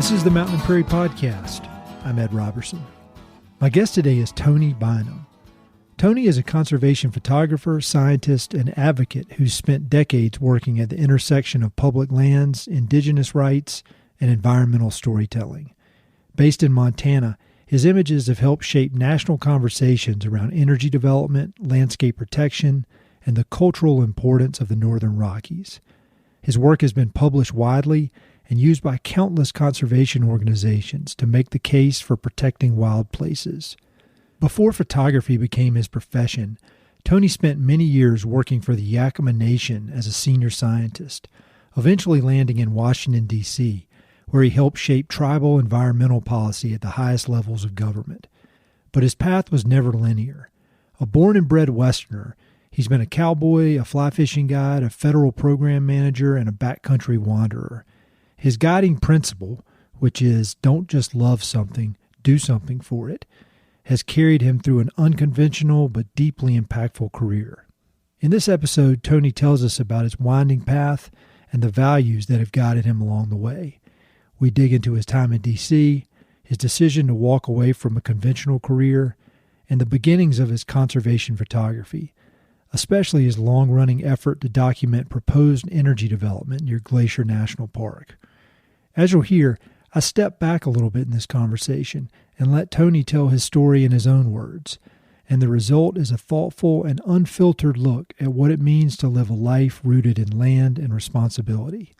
This is the Mountain and Prairie Podcast. I'm Ed Robertson. My guest today is Tony Bynum. Tony is a conservation photographer, scientist, and advocate who's spent decades working at the intersection of public lands, indigenous rights, and environmental storytelling. Based in Montana, his images have helped shape national conversations around energy development, landscape protection, and the cultural importance of the Northern Rockies. His work has been published widely and used by countless conservation organizations to make the case for protecting wild places. Before photography became his profession, Tony spent many years working for the Yakama Nation as a senior scientist, eventually landing in Washington, D.C., where he helped shape tribal environmental policy at the highest levels of government. But his path was never linear. A born-and-bred Westerner, he's been a cowboy, a fly fishing guide, a federal program manager, and a backcountry wanderer. His guiding principle, which is don't just love something, do something for it, has carried him through an unconventional but deeply impactful career. In this episode, Tony tells us about his winding path and the values that have guided him along the way. We dig into his time in D.C., his decision to walk away from a conventional career, and the beginnings of his conservation photography, especially his long-running effort to document proposed energy development near Glacier National Park. As you'll hear, I step back a little bit in this conversation and let Tony tell his story in his own words, and the result is a thoughtful and unfiltered look at what it means to live a life rooted in land and responsibility.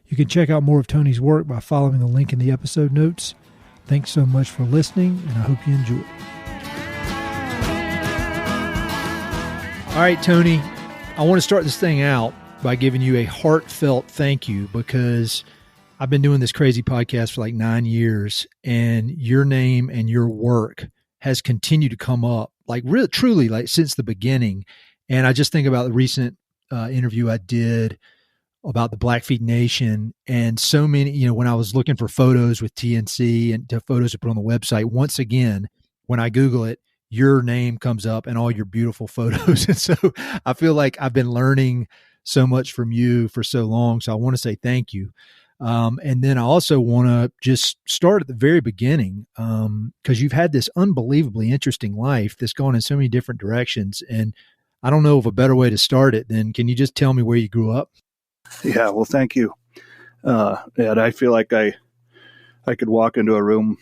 You can check out more of Tony's work by following the link in the episode notes. Thanks so much for listening, and I hope you enjoy. All right, Tony, I want to start this thing out by giving you a heartfelt thank you because I've been doing this crazy podcast for like 9 years, and your name and your work has continued to come up like really, truly like since the beginning. And I just think about the recent interview I did about the Blackfeet Nation, and so many, when I was looking for photos with TNC and photos to put on the website, once again, when I Google it, your name comes up and all your beautiful photos. And so I feel like I've been learning so much from you for so long. So I want to say thank you. And then I also want to just start at the very beginning, because you've had this unbelievably interesting life that's gone in so many different directions. And I don't know of a better way to start it than, can you just tell me where you grew up? Yeah, well, thank you. Ed, I feel like I could walk into a room,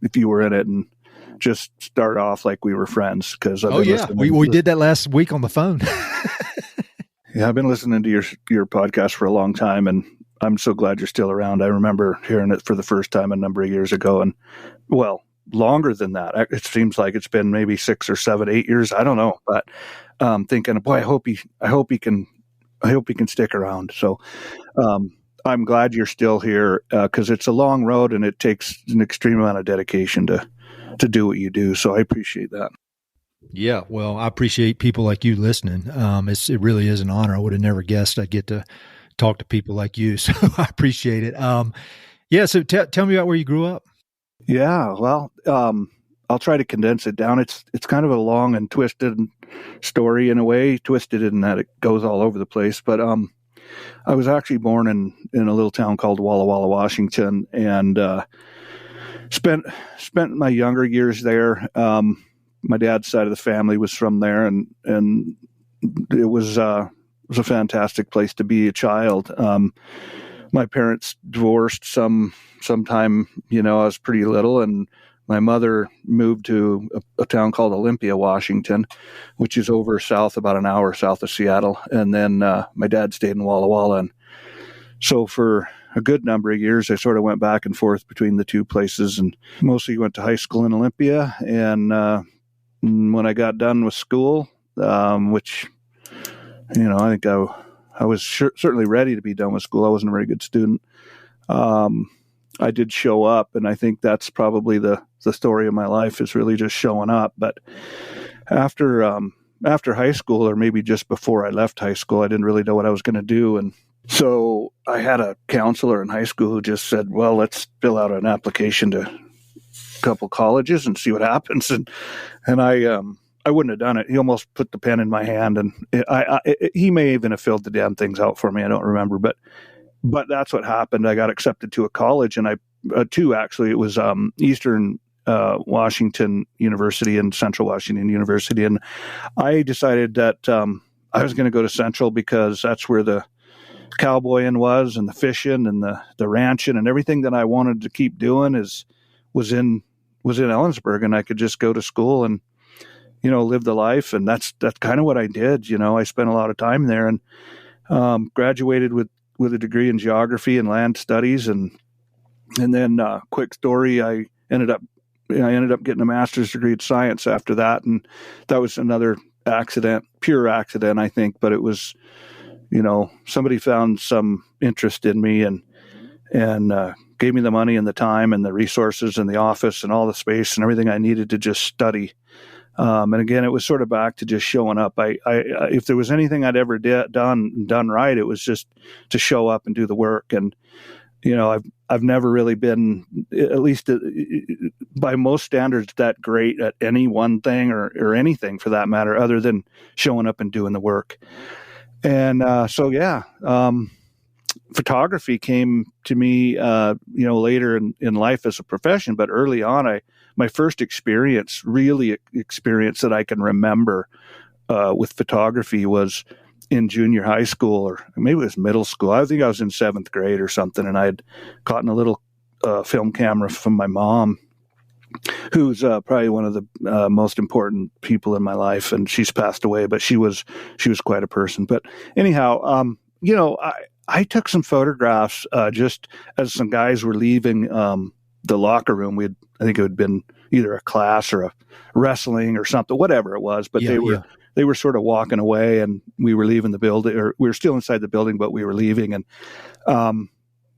if you were in it, and just start off like we were friends. Because we did that last week on the phone. Yeah, I've been listening to your podcast for a long time, and I'm so glad you're still around. I remember hearing it for the first time a number of years ago, and well, longer than that. It seems like it's been maybe 6 or 7, 8 years. I don't know, but thinking, boy, I hope he can stick around. So I'm glad you're still here, because it's a long road and it takes an extreme amount of dedication to do what you do. So I appreciate that. Yeah, well, I appreciate people like you listening. It really is an honor. I would have never guessed I'd get to talk to people like you. So I appreciate it. So tell me about where you grew up. Yeah, well, I'll try to condense it down. It's kind of a long and twisted story in a way, twisted in that it goes all over the place. But I was actually born in a little town called Walla Walla, Washington, and spent my younger years there. My dad's side of the family was from there, and it was a fantastic place to be a child. My parents divorced sometime, I was pretty little, and my mother moved to a town called Olympia, Washington, which is over south, about an hour south of Seattle. And then my dad stayed in Walla Walla. And so for a good number of years, I sort of went back and forth between the two places, and mostly went to high school in Olympia. And when I got done with school, which, I think I was certainly ready to be done with school. I wasn't a very good student. I did show up, and I think that's probably the story of my life, is really just showing up. But after high school, or maybe just before I left high school, I didn't really know what I was going to do. And so I had a counselor in high school who just said, well, let's fill out an application to a couple colleges and see what happens. And I wouldn't have done it. He almost put the pen in my hand, and he may even have filled the damn things out for me. I don't remember, but but that's what happened. I got accepted to a college, and two actually. It was Eastern Washington University and Central Washington University, and I decided that I was going to go to Central because that's where the cowboying was, and the fishing, and the ranching, and everything that I wanted to keep doing was in Ellensburg, and I could just go to school and live the life, and that's kind of what I did. I spent a lot of time there, and graduated with a degree in geography and land studies, and then quick story, I ended up getting a master's degree in science after that, and that was another pure accident, I think, but it was, somebody found some interest in me and gave me the money and the time and the resources and the office and all the space and everything I needed to just study. And again, it was sort of back to just showing up. I if there was anything I'd ever done right, it was just to show up and do the work. And I've never really been, at least by most standards, that great at any one thing or anything for that matter, other than showing up and doing the work. And photography came to me, later in life as a profession, but early on, my first experience that I can remember with photography was in junior high school, or maybe it was middle school. I think I was in 7th grade or something, and I had gotten a little film camera from my mom, who's probably one of the most important people in my life, and she's passed away, but she was quite a person. But anyhow, I took some photographs just as some guys were leaving the locker room. I think it had been either a class or a wrestling or something, whatever it was, but they were sort of walking away, and we were leaving the building, or we were still inside the building, but we were leaving. And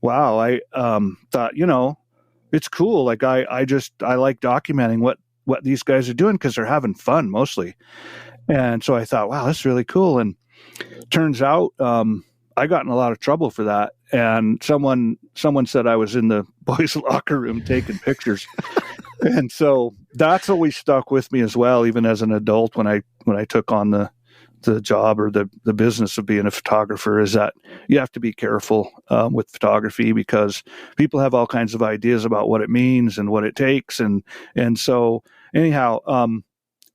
wow, I thought, it's cool. Like I like documenting what these guys are doing, because they're having fun mostly. And so I thought, wow, that's really cool. And turns out I got in a lot of trouble for that. And someone said I was in the boys' locker room taking pictures. And so that's always stuck with me as well, even as an adult, when I took on the job or the business of being a photographer, is that you have to be careful with photography, because people have all kinds of ideas about what it means and what it takes. And so anyhow,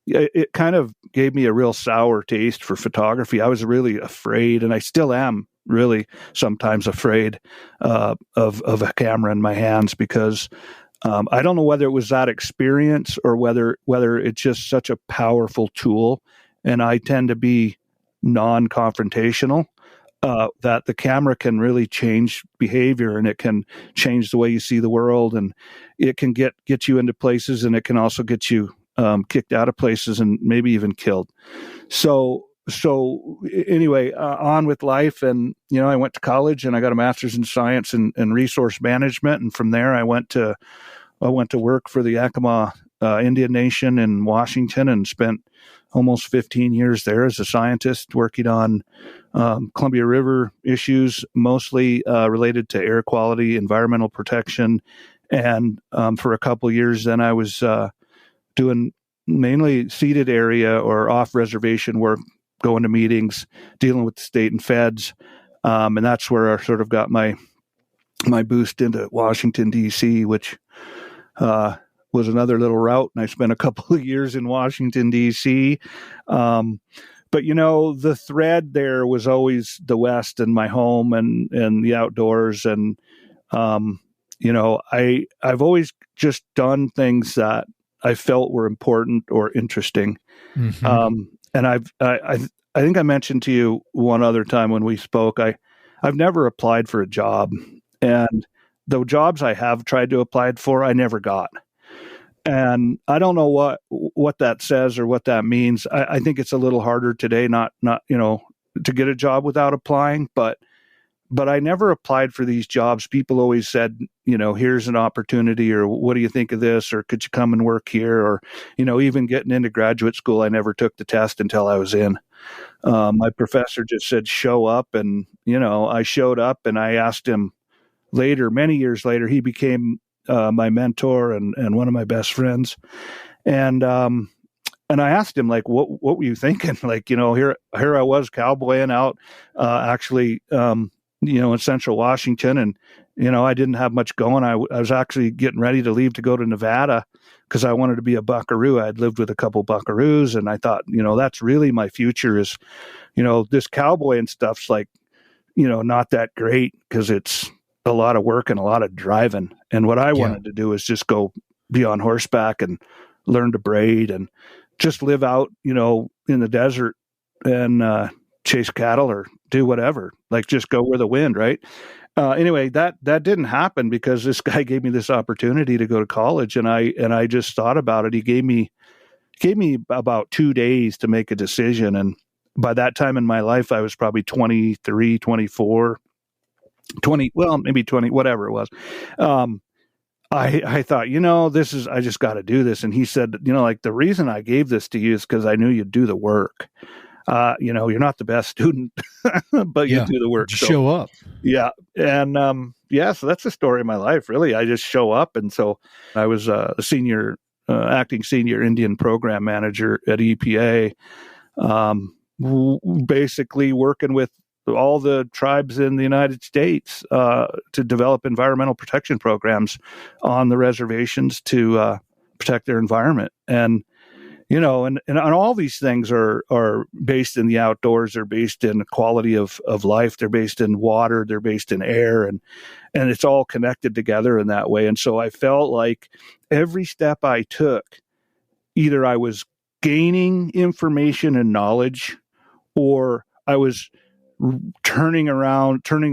it kind of gave me a real sour taste for photography. I was really afraid, and I still am really sometimes afraid of a camera in my hands, because I don't know whether it was that experience or whether it's just such a powerful tool. And I tend to be non-confrontational, that the camera can really change behavior, and it can change the way you see the world, and it can get you into places, and it can also get you kicked out of places and maybe even killed. So anyway, on with life. And, I went to college, and I got a master's in science and resource management. And from there, I went to work for the Yakama Indian Nation in Washington, and spent almost 15 years there as a scientist working on Columbia River issues, mostly related to air quality, environmental protection. And for a couple of years, then I was doing mainly ceded area or off-reservation work, going to meetings, dealing with the state and feds. And that's where I sort of got my boost into Washington, D.C., which was another little route. And I spent a couple of years in Washington, D.C. But, the thread there was always the West and my home and the outdoors. And, I've always just done things that I felt were important or interesting. Mm-hmm. And I think I mentioned to you one other time when we spoke, I've never applied for a job, and the jobs I have tried to apply for, I never got. And I don't know what that says or what that means. I think it's a little harder today, not to get a job without applying, but I never applied for these jobs. People always said, here's an opportunity, or what do you think of this? Or could you come and work here? Or, even getting into graduate school, I never took the test until I was in. My professor just said, show up. And, I showed up, and I asked him later, many years later, he became my mentor and one of my best friends. And I asked him, like, what were you thinking? Like, here I was cowboying out, actually, in Central Washington, and I didn't have much going. I was actually getting ready to leave to go to Nevada because I wanted to be a buckaroo. I'd lived with a couple buckaroos, and I thought, that's really my future is, this cowboy and stuff's like, not that great because it's a lot of work and a lot of driving. And what I wanted to do is just go be on horseback and learn to braid and just live out, in the desert and chase cattle or do whatever, like just go where the wind, right? Anyway, that didn't happen because this guy gave me this opportunity to go to college, and I just thought about it. He gave me about 2 days to make a decision, and by that time in my life, I was probably 23, 24, 20, well, maybe 20, whatever it was. I thought, I just got to do this. And he said, like the reason I gave this to you is because I knew you'd do the work. You're not the best student, but you do the work. So, show up. Yeah. And, so that's the story of my life, really. I just show up. And so I was a acting senior Indian program manager at EPA, basically working with all the tribes in the United States to develop environmental protection programs on the reservations to protect their environment. And and all these things are based in the outdoors. They're based in quality of life. They're based in water. They're based in air, and it's all connected together in that way. And so I felt like every step I took, either I was gaining information and knowledge, or I was turning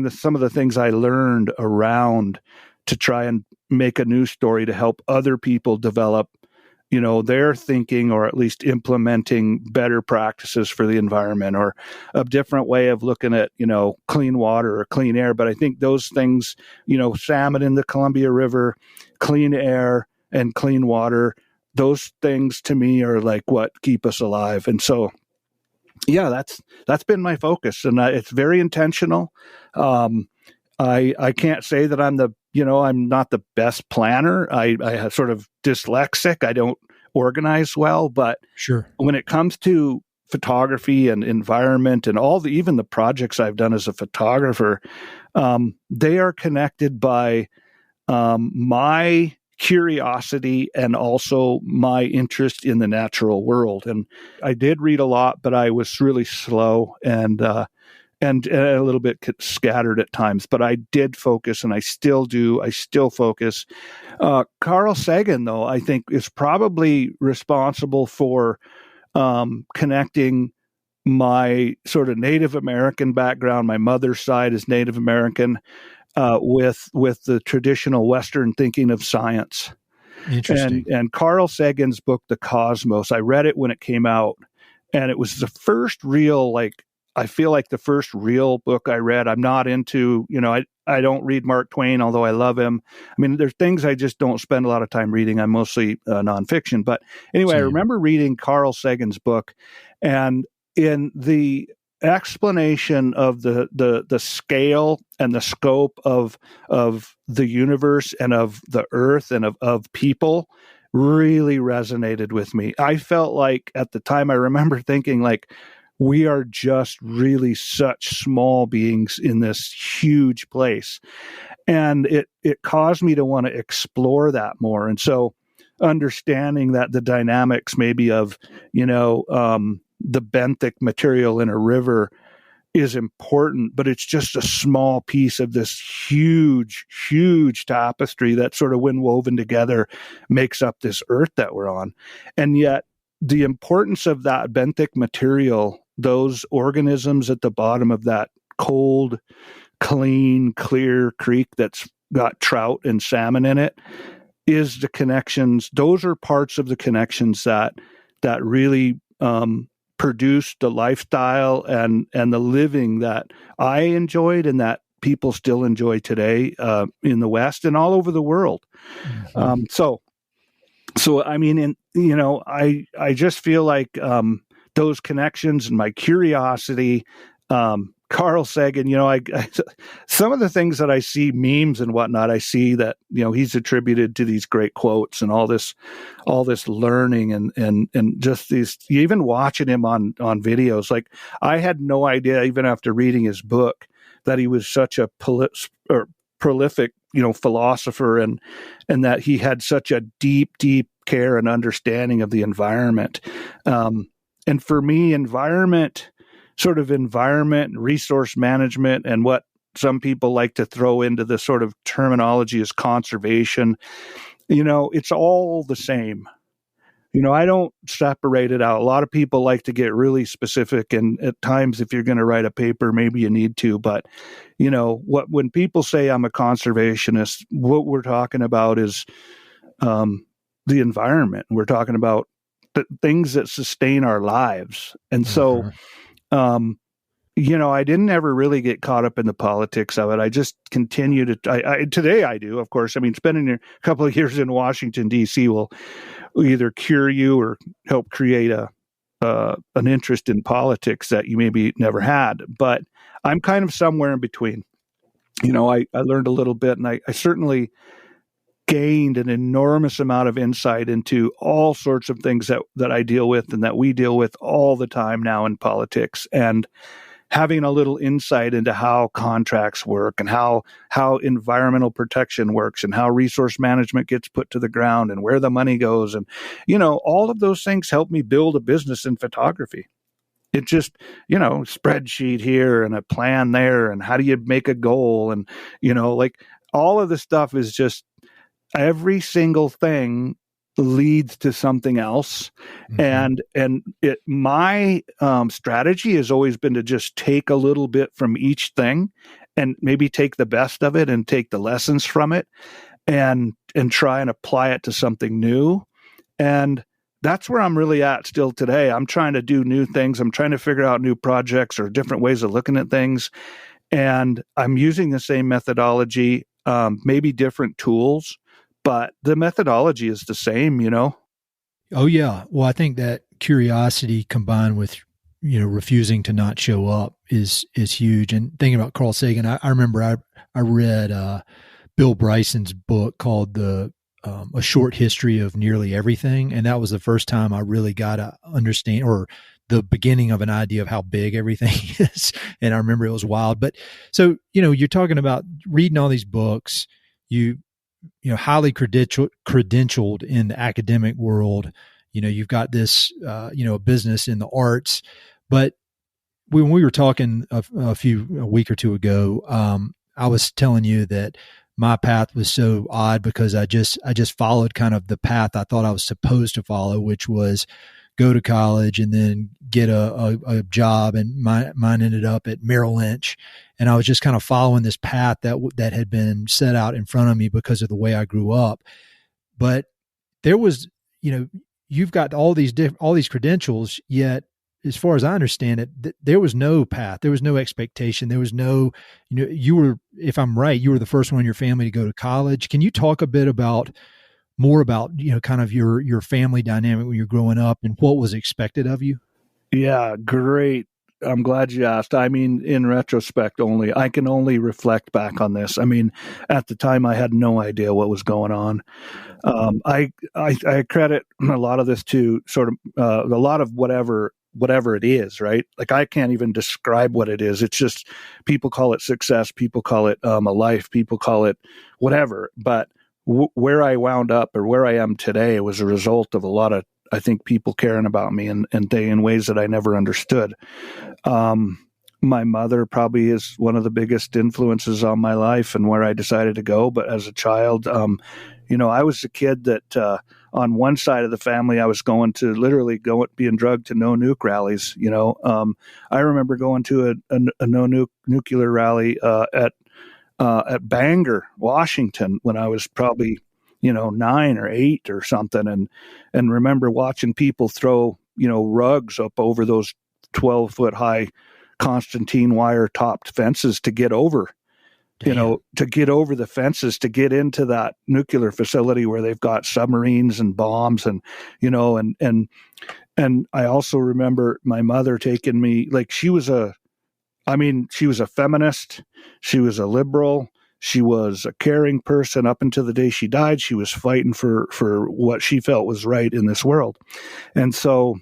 some of the things I learned around to try and make a news story to help other people develop their thinking, or at least implementing better practices for the environment, or a different way of looking at, clean water or clean air. But I think those things, salmon in the Columbia River, clean air and clean water, those things to me are like what keep us alive. And so, that's been my focus, and it's very intentional. I can't say that I'm not the best planner. I have sort of dyslexic. I don't organize well, but sure, when it comes to photography and environment and even the projects I've done as a photographer, they are connected by my curiosity and also my interest in the natural world. And I did read a lot, but I was really slow and a little bit scattered at times, but I did focus, and I still do. I still focus. Carl Sagan, though, I think is probably responsible for connecting my sort of Native American background. My mother's side is Native American, with the traditional Western thinking of science. Interesting. And Carl Sagan's book, The Cosmos, I read it when it came out, and it was the first real, I feel like the first real book I read. I'm not into, I don't read Mark Twain, although I love him. I mean, there's things I just don't spend a lot of time reading. I'm mostly nonfiction. But anyway, I remember reading Carl Sagan's book, and in the explanation of the scale and the scope of the universe and of the earth and of people really resonated with me. I felt like at the time, I remember thinking like, we are just really such small beings in this huge place. And it caused me to want to explore that more. And so understanding that the dynamics maybe of, the benthic material in a river is important, but it's just a small piece of this huge, huge tapestry that sort of, when woven together, makes up this earth that we're on. And yet the importance of that benthic material, those organisms at the bottom of that cold, clean, clear creek that's got trout and salmon in it, is the connections. Those are parts of the connections that really produced the lifestyle and the living that I enjoyed and that people still enjoy today in the West and all over the world. Mm-hmm. So I mean, I just feel like those connections and my curiosity, Carl Sagan, I some of the things that I see, memes and whatnot, I see that, he's attributed to these great quotes and all this learning and just these, even watching him on videos. Like, I had no idea, even after reading his book, that he was such a prolific, philosopher, and that he had such a deep care and understanding of the environment. And for me, environment, resource management, and what some people like to throw into the sort of terminology is conservation, it's all the same. I don't separate it out. A lot of people like to get really specific, and at times, if you're going to write a paper, maybe you need to. But, when people say I'm a conservationist, what we're talking about is the environment. We're talking about the things that sustain our lives. And so, I didn't ever really get caught up in the politics of it. I just continue to, today I do, of course. I mean, spending a couple of years in Washington, D.C. will either cure you or help create an interest in politics that you maybe never had. But I'm kind of somewhere in between. I learned a little bit, and I certainly gained an enormous amount of insight into all sorts of things that I deal with and that we deal with all the time now in politics. And having a little insight into how contracts work and how environmental protection works and how resource management gets put to the ground and where the money goes. And, all of those things help me build a business in photography. It just, spreadsheet here and a plan there. And how do you make a goal? And, all of the stuff is just every single thing leads to something else. Mm-hmm. And my strategy has always been to just take a little bit from each thing and maybe take the best of it and take the lessons from it and try and apply it to something new. And that's where I'm really at still today. I'm trying to do new things. I'm trying to figure out new projects or different ways of looking at things. And I'm using the same methodology, maybe different tools, but the methodology is the same, Oh, yeah. Well, I think that curiosity combined with, refusing to not show up is huge. And thinking about Carl Sagan, I remember I read Bill Bryson's book called A Short History of Nearly Everything. And that was the first time I really got to understand, or the beginning of an idea of how big everything is. And I remember it was wild. But so, you're talking about reading all these books, highly credentialed in the academic world. You've got this, a business in the arts. But when we were talking a week or two ago, I was telling you that my path was so odd because I just followed kind of the path I thought I was supposed to follow, which was go to college and then get a job. And mine ended up at Merrill Lynch. And I was just kind of following this path that had been set out in front of me because of the way I grew up. But there was, you've got all these credentials, yet as far as I understand it, there was no path. There was no expectation. There was no, you were, if I'm right, you were the first one in your family to go to college. Can you talk a bit more about, kind of your family dynamic when you're growing up and what was expected of you? Yeah, great. I'm glad you asked. I mean, in retrospect only, I can only reflect back on this. I mean, at the time, I had no idea what was going on. I credit a lot of this to sort of a lot of whatever it is, right? Like, I can't even describe what it is. It's just people call it success. People call it a life. People call it whatever. But where I wound up or where I am today was a result of a lot of, I think, people caring about me and they in ways that I never understood. My mother probably is one of the biggest influences on my life and where I decided to go. But as a child, I was a kid that on one side of the family, I was going to literally being drugged to no nuke rallies. I remember going to a no nuclear rally at Bangor, Washington, when I was probably 9 or 8 or something, and remember watching people throw rugs up over those 12-foot high Constantine wire topped fences to get over. To get over the fences to get into that nuclear facility where they've got submarines and bombs and I also remember my mother taking me, like, she was a feminist, she was a liberal, she was a caring person up until the day she died. She was fighting for what she felt was right in this world. And so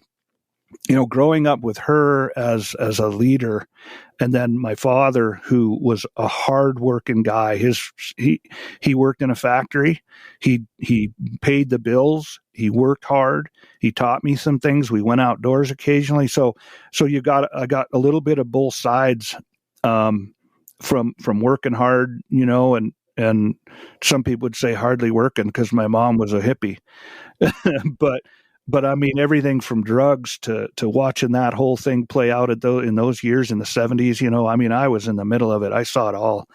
growing up with her as a leader, and then my father, who was a hard-working guy. He worked in a factory. He paid the bills. He worked hard. He taught me some things. We went outdoors occasionally. So I got a little bit of both sides, from working hard, and some people would say hardly working because my mom was a hippie, but I mean, everything from drugs to watching that whole thing play out in those years in the 70s. I mean, I was in the middle of it. I saw it all,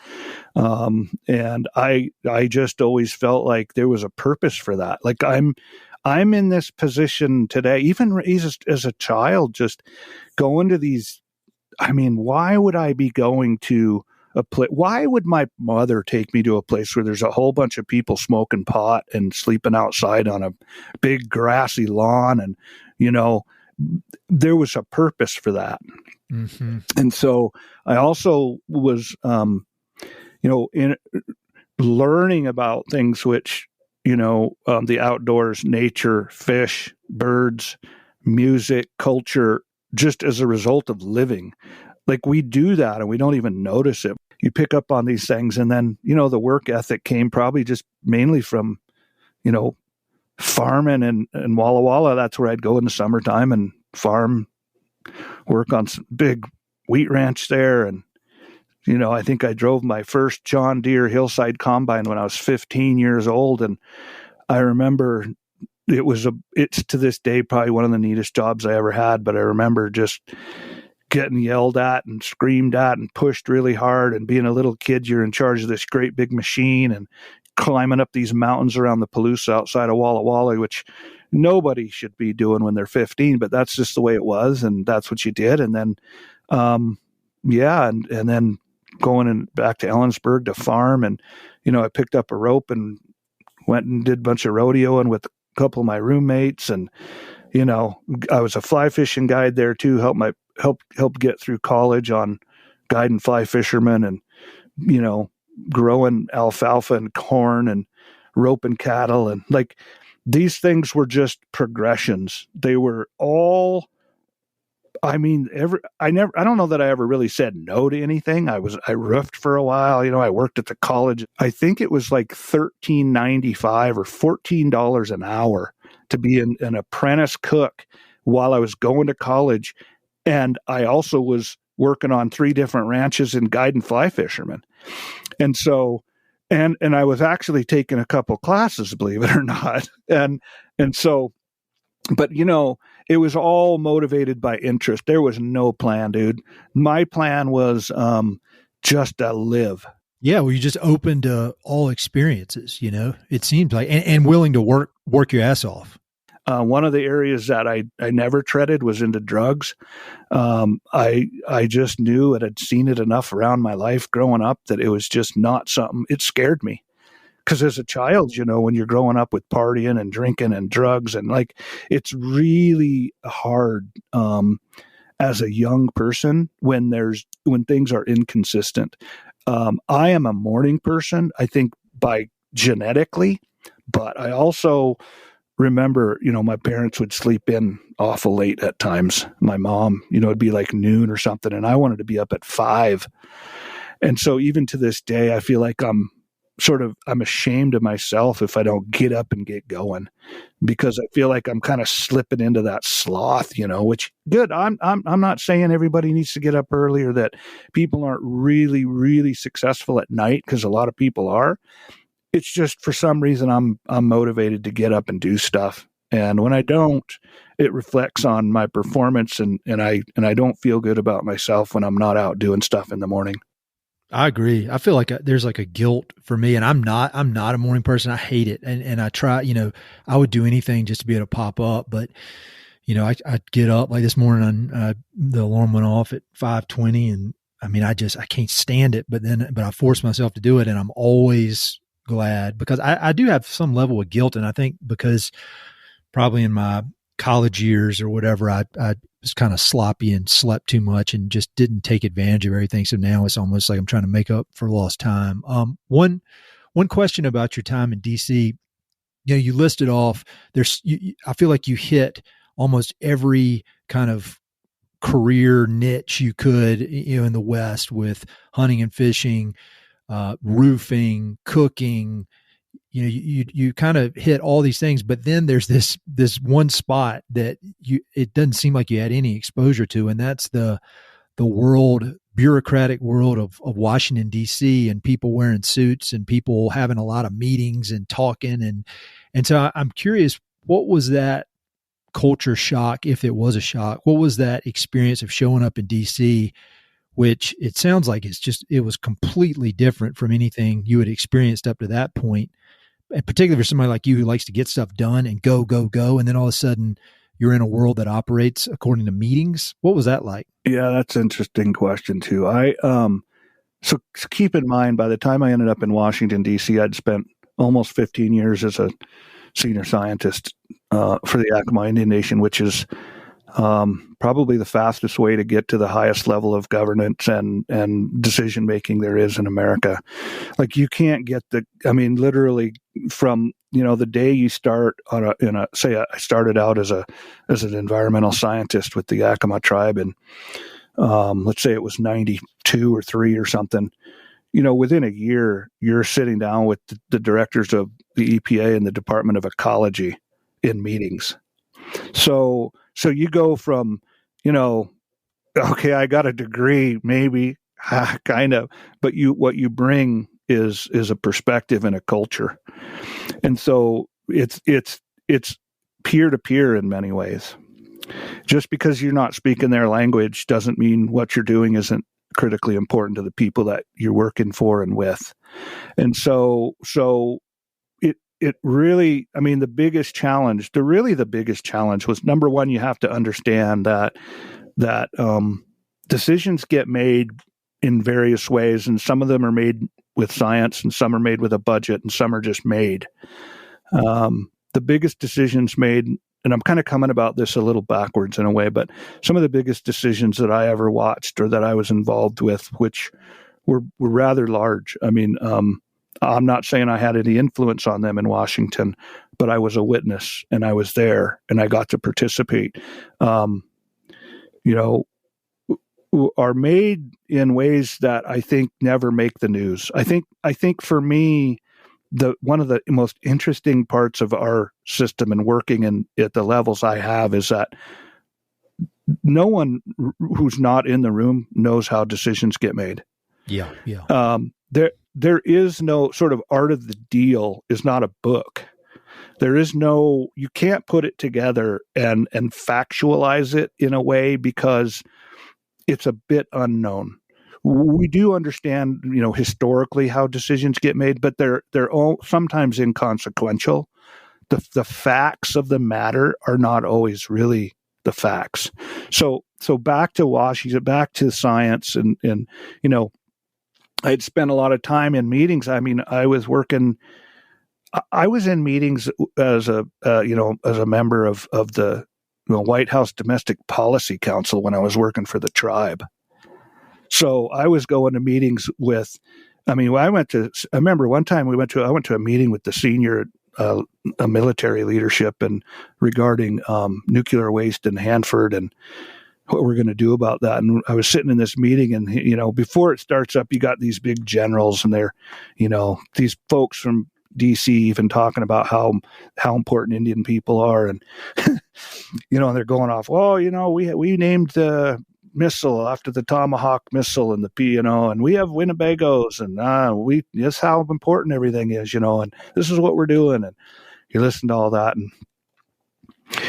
and I just always felt like there was a purpose for that. Like I'm in this position today, even as a child, just going to these. I mean, why would I be going to a place? Why would my mother take me to a place where there's a whole bunch of people smoking pot and sleeping outside on a big grassy lawn? And, there was a purpose for that. Mm-hmm. And so I also was, in learning about things which, the outdoors, nature, fish, birds, music, culture, just as a result of living. Like, we do that and we don't even notice it. You pick up on these things, and then, the work ethic came probably just mainly from, farming and Walla Walla. That's where I'd go in the summertime and farm, work on some big wheat ranch there. And, I think I drove my first John Deere Hillside combine when I was 15 years old. And I remember it's to this day probably one of the neatest jobs I ever had. But I remember just getting yelled at and screamed at and pushed really hard, and being a little kid, you're in charge of this great big machine and climbing up these mountains around the Palouse outside of Walla Walla, which nobody should be doing when they're 15, but that's just the way it was. And that's what you did. And then, and then going back to Ellensburg to farm. And, I picked up a rope and went and did a bunch of rodeoing with a couple of my roommates. And, I was a fly fishing guide there too, help get through college on guiding fly fishermen, and, growing alfalfa and corn and roping cattle. And like, these things were just progressions. They were all, I mean, I don't know that I ever really said no to anything. I roofed for a while. I worked at the college. I think it was like $13.95 or $14 an hour to be an apprentice cook while I was going to college. And I also was working on 3 different ranches and guiding fly fishermen. And so, and I was actually taking a couple classes, believe it or not. And so, but it was all motivated by interest. There was no plan, dude. My plan was just to live. Yeah, well, you just open to all experiences, it seems like, and willing to work your ass off. One of the areas that I never treaded was into drugs. I just knew it, had seen it enough around my life growing up that it was just not something. It scared me. Because as a child, when you're growing up with partying and drinking and drugs, and like, it's really hard as a young person when things are inconsistent. I am a morning person, I think, by genetically, but I also remember, my parents would sleep in awful late at times. My mom, it'd be like noon or something, and I wanted to be up at 5. And so even to this day, I feel like I'm ashamed of myself if I don't get up and get going, because I feel like I'm kind of slipping into that sloth, which good. I'm not saying everybody needs to get up early, or that people aren't really, really successful at night, because a lot of people are. It's just, for some reason, I'm motivated to get up and do stuff. And when I don't, it reflects on my performance, and I don't feel good about myself when I'm not out doing stuff in the morning. I agree. I feel like there's like a guilt for me, and I'm not a morning person. I hate it. And I try, I would do anything just to be able to pop up, but I'd get up like this morning, the alarm went off at 5:20, and I mean, I can't stand it, but I force myself to do it. And I'm always glad, because I do have some level of guilt. And I think because probably in my college years or whatever, I was kind of sloppy and slept too much and just didn't take advantage of everything. So now it's almost like I'm trying to make up for lost time. One question about your time in DC, you listed off I feel like you hit almost every kind of career niche you could, in the West, with hunting and fishing, roofing, cooking. You kind of hit all these things, but then there's this one spot that it doesn't seem like you had any exposure to, and that's the bureaucratic world of Washington, D.C., and people wearing suits and people having a lot of meetings and talking. And so I'm curious, what was that culture shock, if it was a shock? What was that experience of showing up in D.C., which it sounds like it was completely different from anything you had experienced up to that point, and particularly for somebody like you who likes to get stuff done and go, and then all of a sudden you're in a world that operates according to meetings. What was that like? Yeah, that's an interesting question too. So keep in mind, by the time I ended up in Washington, D.C., I'd spent almost 15 years as a senior scientist for the Yakama Indian Nation, which is probably the fastest way to get to the highest level of governance and decision making there is in America. Like, you can't get literally from the day you start I started out as an environmental scientist with the Yakama tribe, and let's say it was 92 or 3 or something. Within a year, you're sitting down with the directors of the EPA and the Department of Ecology in meetings. So you go from, okay, I got a degree, maybe, kind of, but what you bring is a perspective and a culture. And so it's peer to peer in many ways. Just because you're not speaking their language doesn't mean what you're doing isn't critically important to the people that you're working for and with. And so it really, the biggest challenge was, number one, you have to understand that decisions get made in various ways, and some of them are made with science, and some are made with a budget, and some are just made. The biggest decisions made, and I'm kind of coming about this a little backwards in a way, but some of the biggest decisions that I ever watched or that I was involved with, which were rather large. I'm not saying I had any influence on them in Washington, but I was a witness, and I was there, and I got to participate. Are made in ways that I think never make the news. I think for me, one of the most interesting parts of our system and working at the levels I have is that no one who's not in the room knows how decisions get made. Yeah. There is no sort of art of the deal is not a book. There is no, you can't put it together and factualize it in a way because it's a bit unknown. We do understand, historically how decisions get made, but they're all sometimes inconsequential. The facts of the matter are not always really the facts. So back to Washington, back to science, and I'd spent a lot of time in meetings. I was in meetings as a member of the White House Domestic Policy Council when I was working for the tribe. So I was going to meetings with, I remember one time I went to a meeting with the senior military leadership and regarding nuclear waste in Hanford and what we're going to do about that. And I was sitting in this meeting, and before it starts up, you got these big generals, and they're, these folks from DC even talking about how important Indian people are, and and they're going off. Well, we named the missile after the Tomahawk missile and the and we have Winnebagos, and that's how important everything is, and this is what we're doing. And you listen to all that, and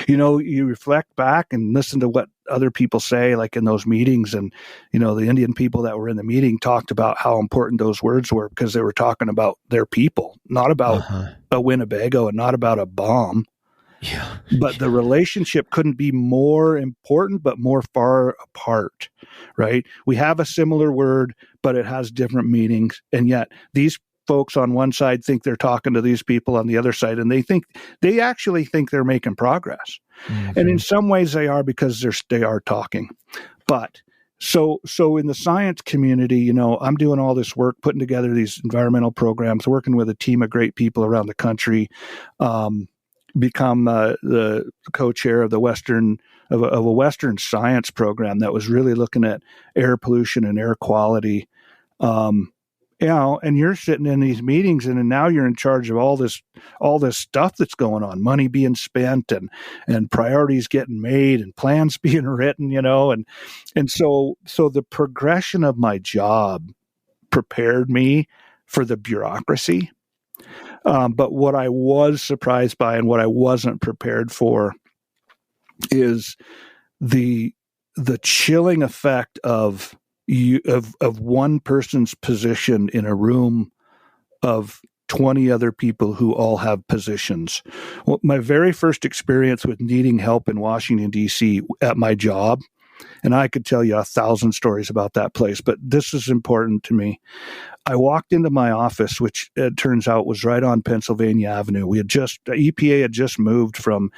you reflect back and listen to what other people say, like in those meetings, and the Indian people that were in the meeting talked about how important those words were because they were talking about their people, not about a Winnebago and not about a bomb. Yeah. But the relationship couldn't be more important, but more far apart, right? We have a similar word, but it has different meanings. And yet these folks on one side think they're talking to these people on the other side, and they actually think they're making progress. Mm-hmm. And in some ways they are, because they are talking. But so in the science community, I'm doing all this work, putting together these environmental programs, working with a team of great people around the country, become the co-chair of the of a Western science program that was really looking at air pollution and air quality. And you're sitting in these meetings, and now you're in charge of all this stuff that's going on, money being spent, and priorities getting made, and plans being written, and so the progression of my job prepared me for the bureaucracy. But what I was surprised by and what I wasn't prepared for is the chilling effect of one person's position in a room of 20 other people who all have positions. Well, my very first experience with needing help in Washington, D.C. at my job, and I could tell you 1,000 stories about that place, but this is important to me. I walked into my office, which it turns out was right on Pennsylvania Avenue. The EPA had just moved from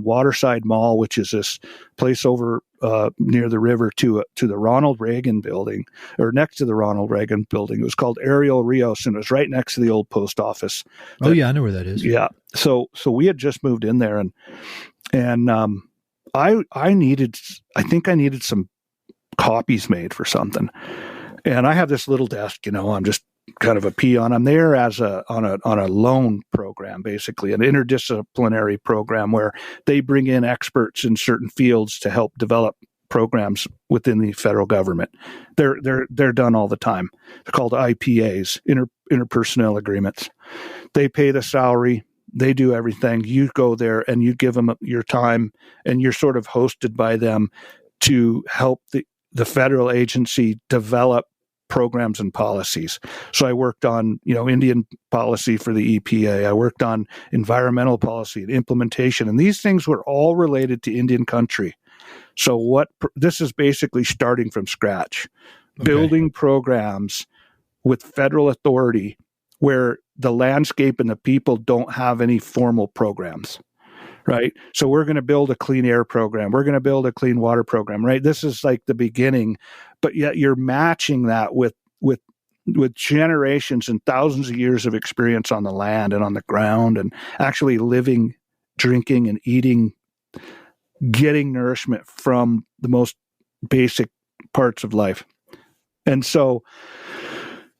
Waterside Mall, which is this place over near the river, to the Ronald Reagan building, or next to the Ronald Reagan building. It was called Ariel Rios, and it was right next to the old post office. Oh, yeah, I know where that is. Yeah. So we had just moved in there, and I think I needed some copies made for something. And I have this little desk, I'm just kind of a peon. I'm there as on a loan program, basically an interdisciplinary program where they bring in experts in certain fields to help develop programs within the federal government. They're done all the time. They're called IPAs, interpersonnel agreements. They pay the salary. They do everything. You go there and you give them your time, and you're sort of hosted by them to help the federal agency develop programs and policies. So I worked on, Indian policy for the EPA. I worked on environmental policy and implementation, and these things were all related to Indian country. So this is basically starting from scratch, building programs with federal authority where the landscape and the people don't have any formal programs. Right. So we're going to build a clean air program. We're going to build a clean water program. Right. This is like the beginning, but yet you're matching that with generations and thousands of years of experience on the land and on the ground, and actually living, drinking, and eating, getting nourishment from the most basic parts of life. And so,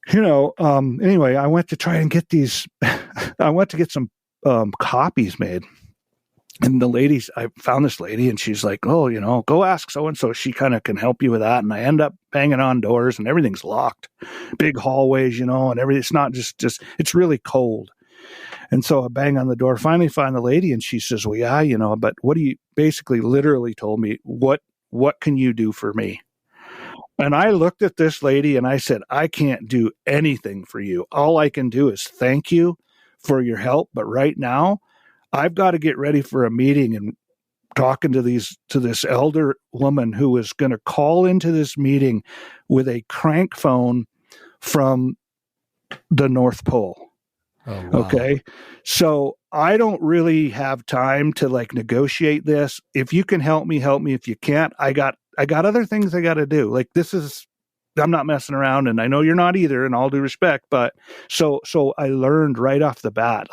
anyway, I went to try and get these, I went to get some copies made. And I found this lady, and she's like, oh, go ask so-and-so. She kind of can help you with that. And I end up banging on doors, and everything's locked. Big hallways, and everything. It's not just it's really cold. And so I bang on the door, finally find the lady, and she says, well, yeah, but what do you, basically literally told me, what can you do for me? And I looked at this lady and I said, I can't do anything for you. All I can do is thank you for your help. But right now, I've got to get ready for a meeting and talking to this elder woman who is going to call into this meeting with a crank phone from the North Pole. Oh, wow. Okay. So I don't really have time to negotiate this. If you can help me, help me. If you can't, I got other things I got to do. I'm not messing around, and I know you're not either, in all due respect, but so I learned right off the bat,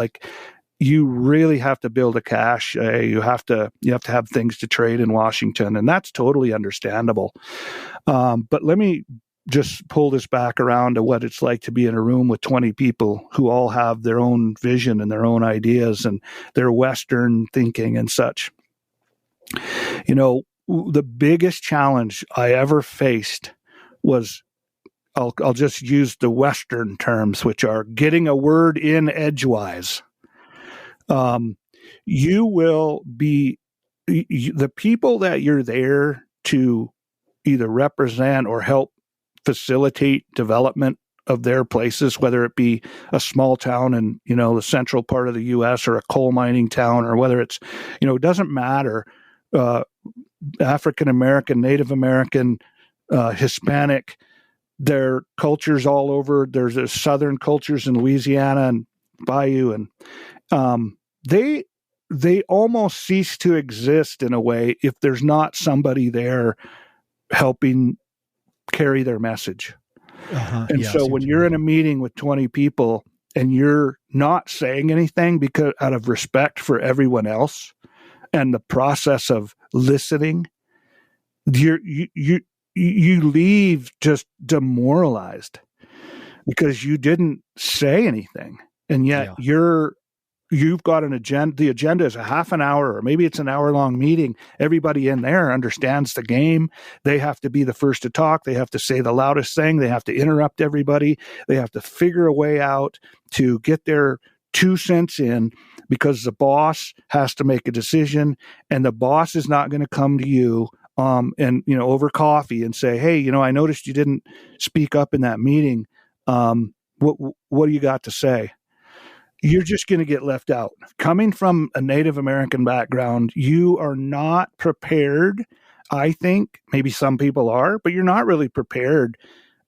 you really have to build a cache. You have to have things to trade in Washington, and that's totally understandable. But let me just pull this back around to what it's like to be in a room with 20 people who all have their own vision and their own ideas and their Western thinking and such. The biggest challenge I ever faced was, I'll just use the Western terms, which are getting a word in edgewise. You will be the people that you're there to either represent or help facilitate development of their places, whether it be a small town in, the central part of the U.S. or a coal mining town, or whether it's, it doesn't matter, African American, Native American, Hispanic, their cultures all over. There's southern cultures in Louisiana and Bayou, and they almost cease to exist in a way if there's not somebody there helping carry their message. And so when you're in a meeting with 20 people and you're not saying anything because out of respect for everyone else and the process of listening, you leave just demoralized because you didn't say anything, and yet you've got an agenda. The agenda is a half an hour, or maybe it's an hour-long meeting. Everybody in there understands the game. They have to be the first to talk. They have to say the loudest thing. They have to interrupt everybody. They have to figure a way out to get their 2 cents in, because the boss has to make a decision, and the boss is not going to come to you and over coffee and say, hey, I noticed you didn't speak up in that meeting. What do you got to say? You're just going to get left out. Coming from a Native American background, you are not prepared. I think maybe some people are, but you're not really prepared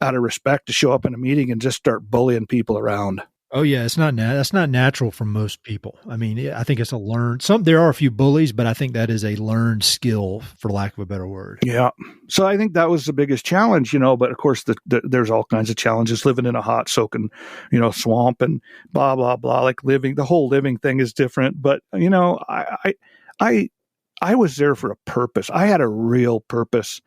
out of respect to show up in a meeting and just start bullying people around. Oh yeah, that's not natural for most people. I mean, I think it's a learned. There are a few bullies, but I think that is a learned skill, for lack of a better word. Yeah. So I think that was the biggest challenge, But of course, there's all kinds of challenges living in a hot, soaking, swamp and blah blah blah. Like the whole living thing is different. But I was there for a purpose. I had a real purpose,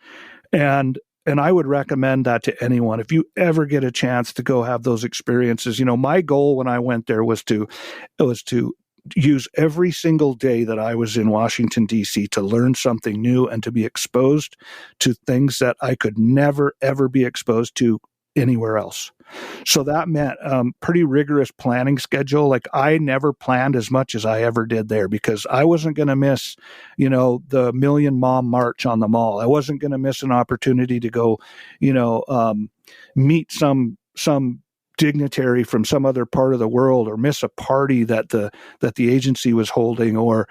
and I would recommend that to anyone. If you ever get a chance to go have those experiences, my goal when I went there was to use every single day that I was in Washington, D.C. to learn something new and to be exposed to things that I could never, ever be exposed to anywhere else. So that meant pretty rigorous planning schedule. Like I never planned as much as I ever did there, because I wasn't going to miss, the Million Mom March on the mall. I wasn't going to miss an opportunity to go, meet some dignitary from some other part of the world, or miss a party that the agency was holding, or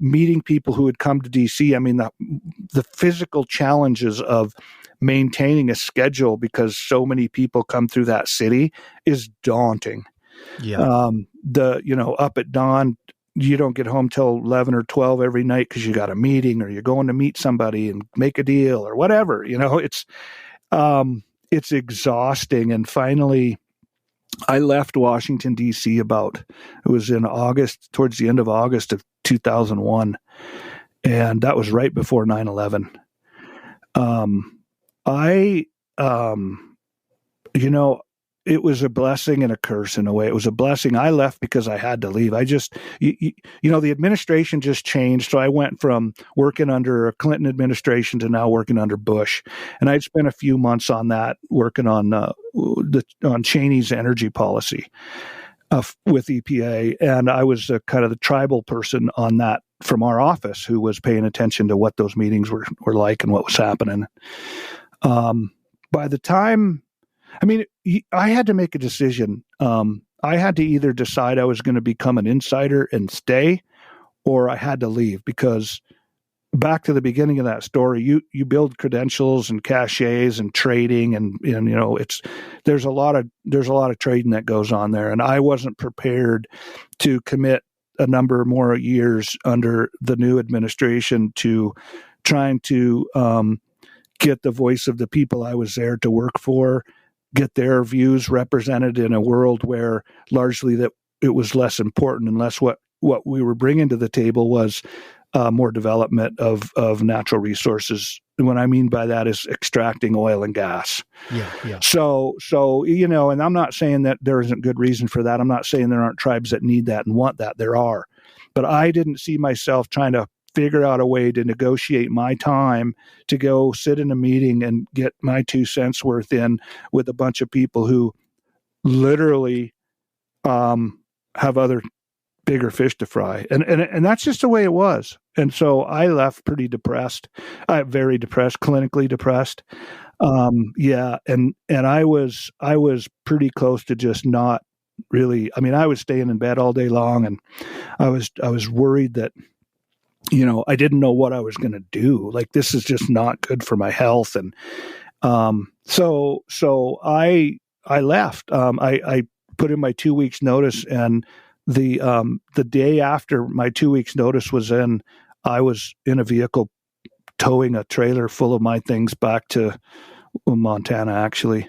meeting people who had come to DC. I mean, the physical challenges of maintaining a schedule because so many people come through that city is daunting. Yeah. Up at dawn, you don't get home till 11 or 12 every night because you got a meeting, or you're going to meet somebody and make a deal or whatever. It's exhausting. And finally, I left Washington, D.C. it was in August, towards the end of August of 2001. And that was right before 9/11. It was a blessing and a curse in a way. It was a blessing. I left because I had to leave. The administration just changed. So I went from working under a Clinton administration to now working under Bush. And I'd spent a few months on that, working on Cheney's energy policy with EPA. And I was kind of the tribal person on that from our office, who was paying attention to what those meetings were like and what was happening. By the time, I had to make a decision. I had to either decide I was going to become an insider and stay, or I had to leave, because back to the beginning of that story, you build credentials and cachets and trading, and there's a lot of trading that goes on there, and I wasn't prepared to commit a number more years under the new administration to trying to get the voice of the people I was there to work for, get their views represented in a world where largely that it was less important, and less what we were bringing to the table was more development of natural resources. And what I mean by that is extracting oil and gas. Yeah. So and I'm not saying that there isn't good reason for that. I'm not saying there aren't tribes that need that and want that. There are. But I didn't see myself trying to figure out a way to negotiate my time to go sit in a meeting and get my 2 cents worth in with a bunch of people who literally have other bigger fish to fry. And that's just the way it was. And so I left pretty depressed, very depressed, clinically depressed. And I was pretty close to just not really, I was staying in bed all day long, and I was worried that, I didn't know what I was going to do. Like, this is just not good for my health. And so I left. I put in my 2 weeks notice, and the day after my 2 weeks notice was in, I was in a vehicle towing a trailer full of my things back to Montana, actually.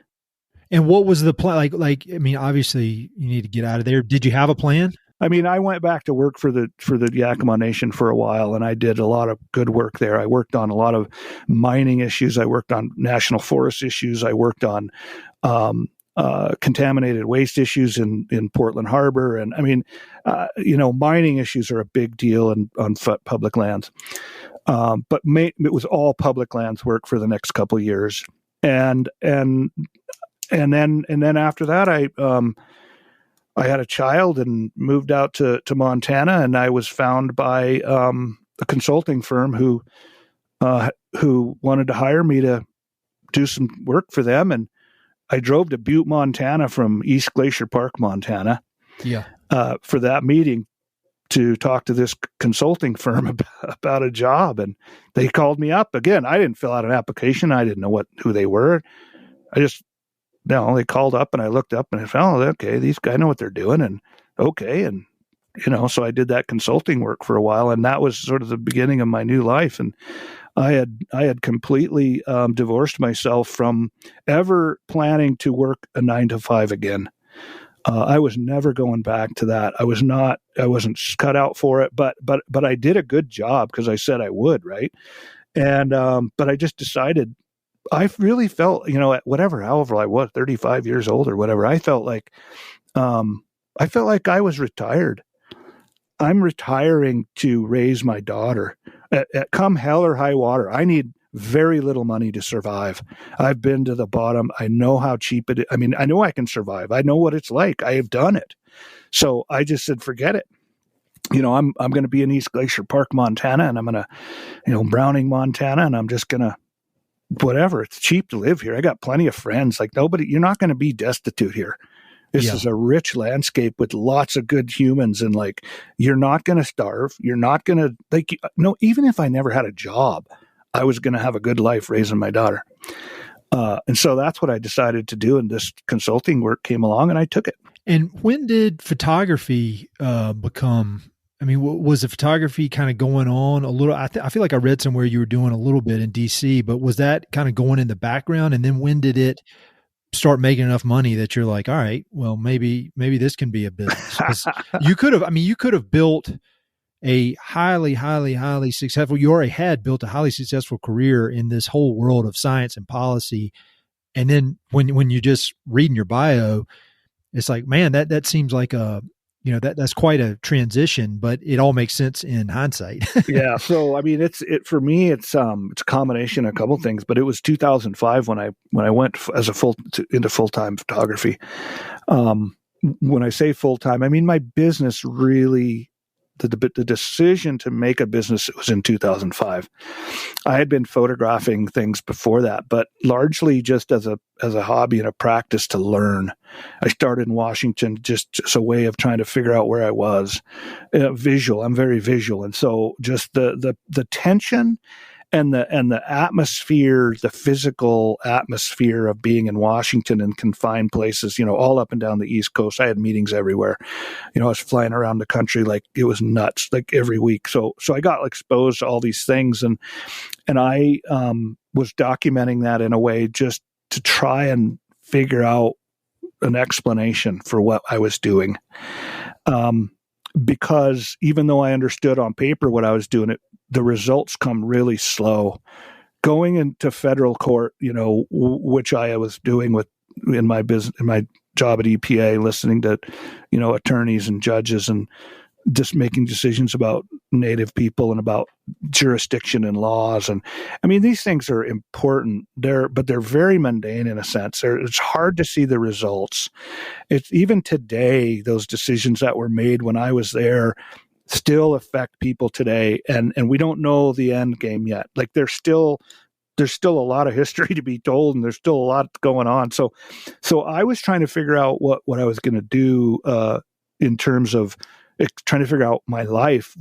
And what was the plan? I mean, obviously you need to get out of there. Did you have a plan? I mean, I went back to work for the Yakama Nation for a while, and I did a lot of good work there. I worked on a lot of mining issues. I worked on national forest issues. I worked on contaminated waste issues in Portland Harbor. And I mean, mining issues are a big deal on public lands. But it was all public lands work for the next couple of years. And then after that, I had a child and moved out to Montana, and I was found by a consulting firm who wanted to hire me to do some work for them. And I drove to Butte, Montana from East Glacier Park, Montana, for that meeting to talk to this consulting firm about a job. And they called me up again. I didn't fill out an application. I didn't know who they were. They called up and I looked up and I found, okay, these guys know what they're doing. And okay. And, so I did that consulting work for a while, and that was sort of the beginning of my new life. And I had completely divorced myself from ever planning to work a 9 to 5 again. I was never going back to that. I wasn't cut out for it, but I did a good job because I said I would. Right. And, but I just decided, I really felt, however I was 35 years old or whatever, I felt like I was retired. I'm retiring to raise my daughter at come hell or high water. I need very little money to survive. I've been to the bottom. I know how cheap it is. I mean, I know I can survive. I know what it's like. I have done it. So I just said, forget it. I'm going to be in East Glacier Park, Montana, and I'm going to, Browning, Montana, and I'm just going to, whatever. It's cheap to live here. I got plenty of friends. Like you're not going to be destitute here. This is a rich landscape with lots of good humans, and you're not going to starve. You're not going to even if I never had a job, I was going to have a good life raising my daughter. And so that's what I decided to do. And this consulting work came along and I took it. And when did photography become, was the photography kind of going on a little? I feel like I read somewhere you were doing a little bit in DC, but was that kind of going in the background? And then when did it start making enough money that you're like, all right, well, maybe this can be a business? 'Cause you could have built a highly, highly, highly successful, you already had built a highly successful career in this whole world of science and policy. And then when you just reading your bio, it's like, man, that seems like that's quite a transition, but it all makes sense in hindsight. Yeah. So, for me, it's a combination of a couple things, but it was 2005 when I went into full-time photography. When I say full-time, I mean, my business really, the decision to make a business, it was in 2005. I had been photographing things before that, but largely just as a hobby and a practice to learn. I started in Washington just as a way of trying to figure out where I was. Visual. I'm very visual. And so just the tension and the atmosphere, the physical atmosphere of being in Washington in confined places, all up and down the East Coast. I had meetings everywhere. I was flying around the country like it was nuts, like every week. So I got exposed to all these things, and I was documenting that in a way just to try and figure out an explanation for what I was doing. Because even though I understood on paper what I was doing, the results come really slow. Going into federal court, which I was doing in my job at EPA, listening to, attorneys and judges and just making decisions about Native people and about jurisdiction and laws. And these things are important but they're very mundane in a sense. It's hard to see the results. It's even today, those decisions that were made when I was there still affect people today. And we don't know the end game yet. Like there's still a lot of history to be told, and there's still a lot going on. So I was trying to figure out what I was going to do in terms of trying to figure out my life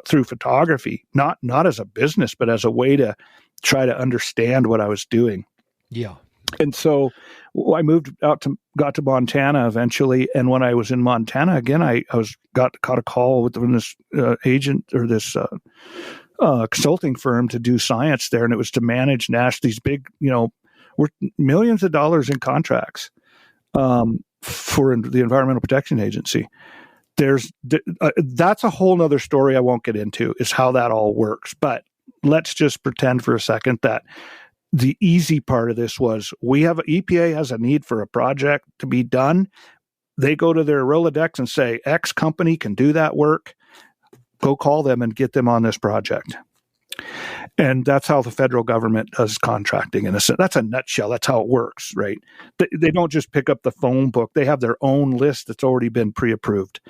through photography, not as a business, but as a way to try to understand what I was doing. Yeah. And so I got to Montana eventually. And when I was in Montana again, I got a call from this agent or this consulting firm to do science there. And it was to manage these big, we're millions of dollars in contracts. for the Environmental Protection Agency. That's a whole nother story I won't get into, is how that all works. But let's just pretend for a second that the easy part of this was EPA has a need for a project to be done. They go to their Rolodex and say, X company can do that work. Go call them and get them on this project. And that's how the federal government does contracting. That's a nutshell. That's how it works, right? They don't just pick up the phone book. They have their own list that's already been pre-approved.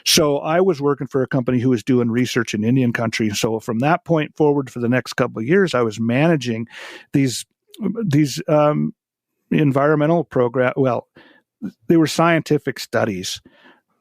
So I was working for a company who was doing research in Indian country. So from that point forward, for the next couple of years, I was managing these environmental program. Well, they were scientific studies,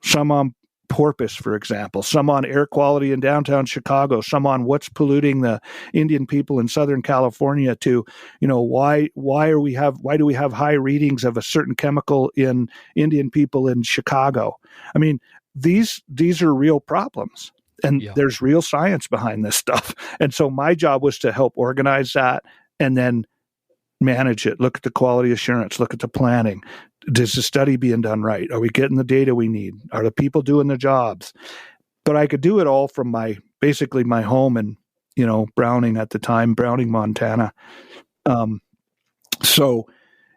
some on porpoise, for example, some on air quality in downtown Chicago, some on what's polluting the Indian people in Southern California, to, why do we have high readings of a certain chemical in Indian people in Chicago? I mean, these are real problems, and there's real science behind this stuff. And so my job was to help organize that and then manage it, look at the quality assurance, look at the planning. Is the study being done right? Are we getting the data we need? Are the people doing their jobs? But I could do it all from basically my home in, Browning at the time, Browning, Montana. So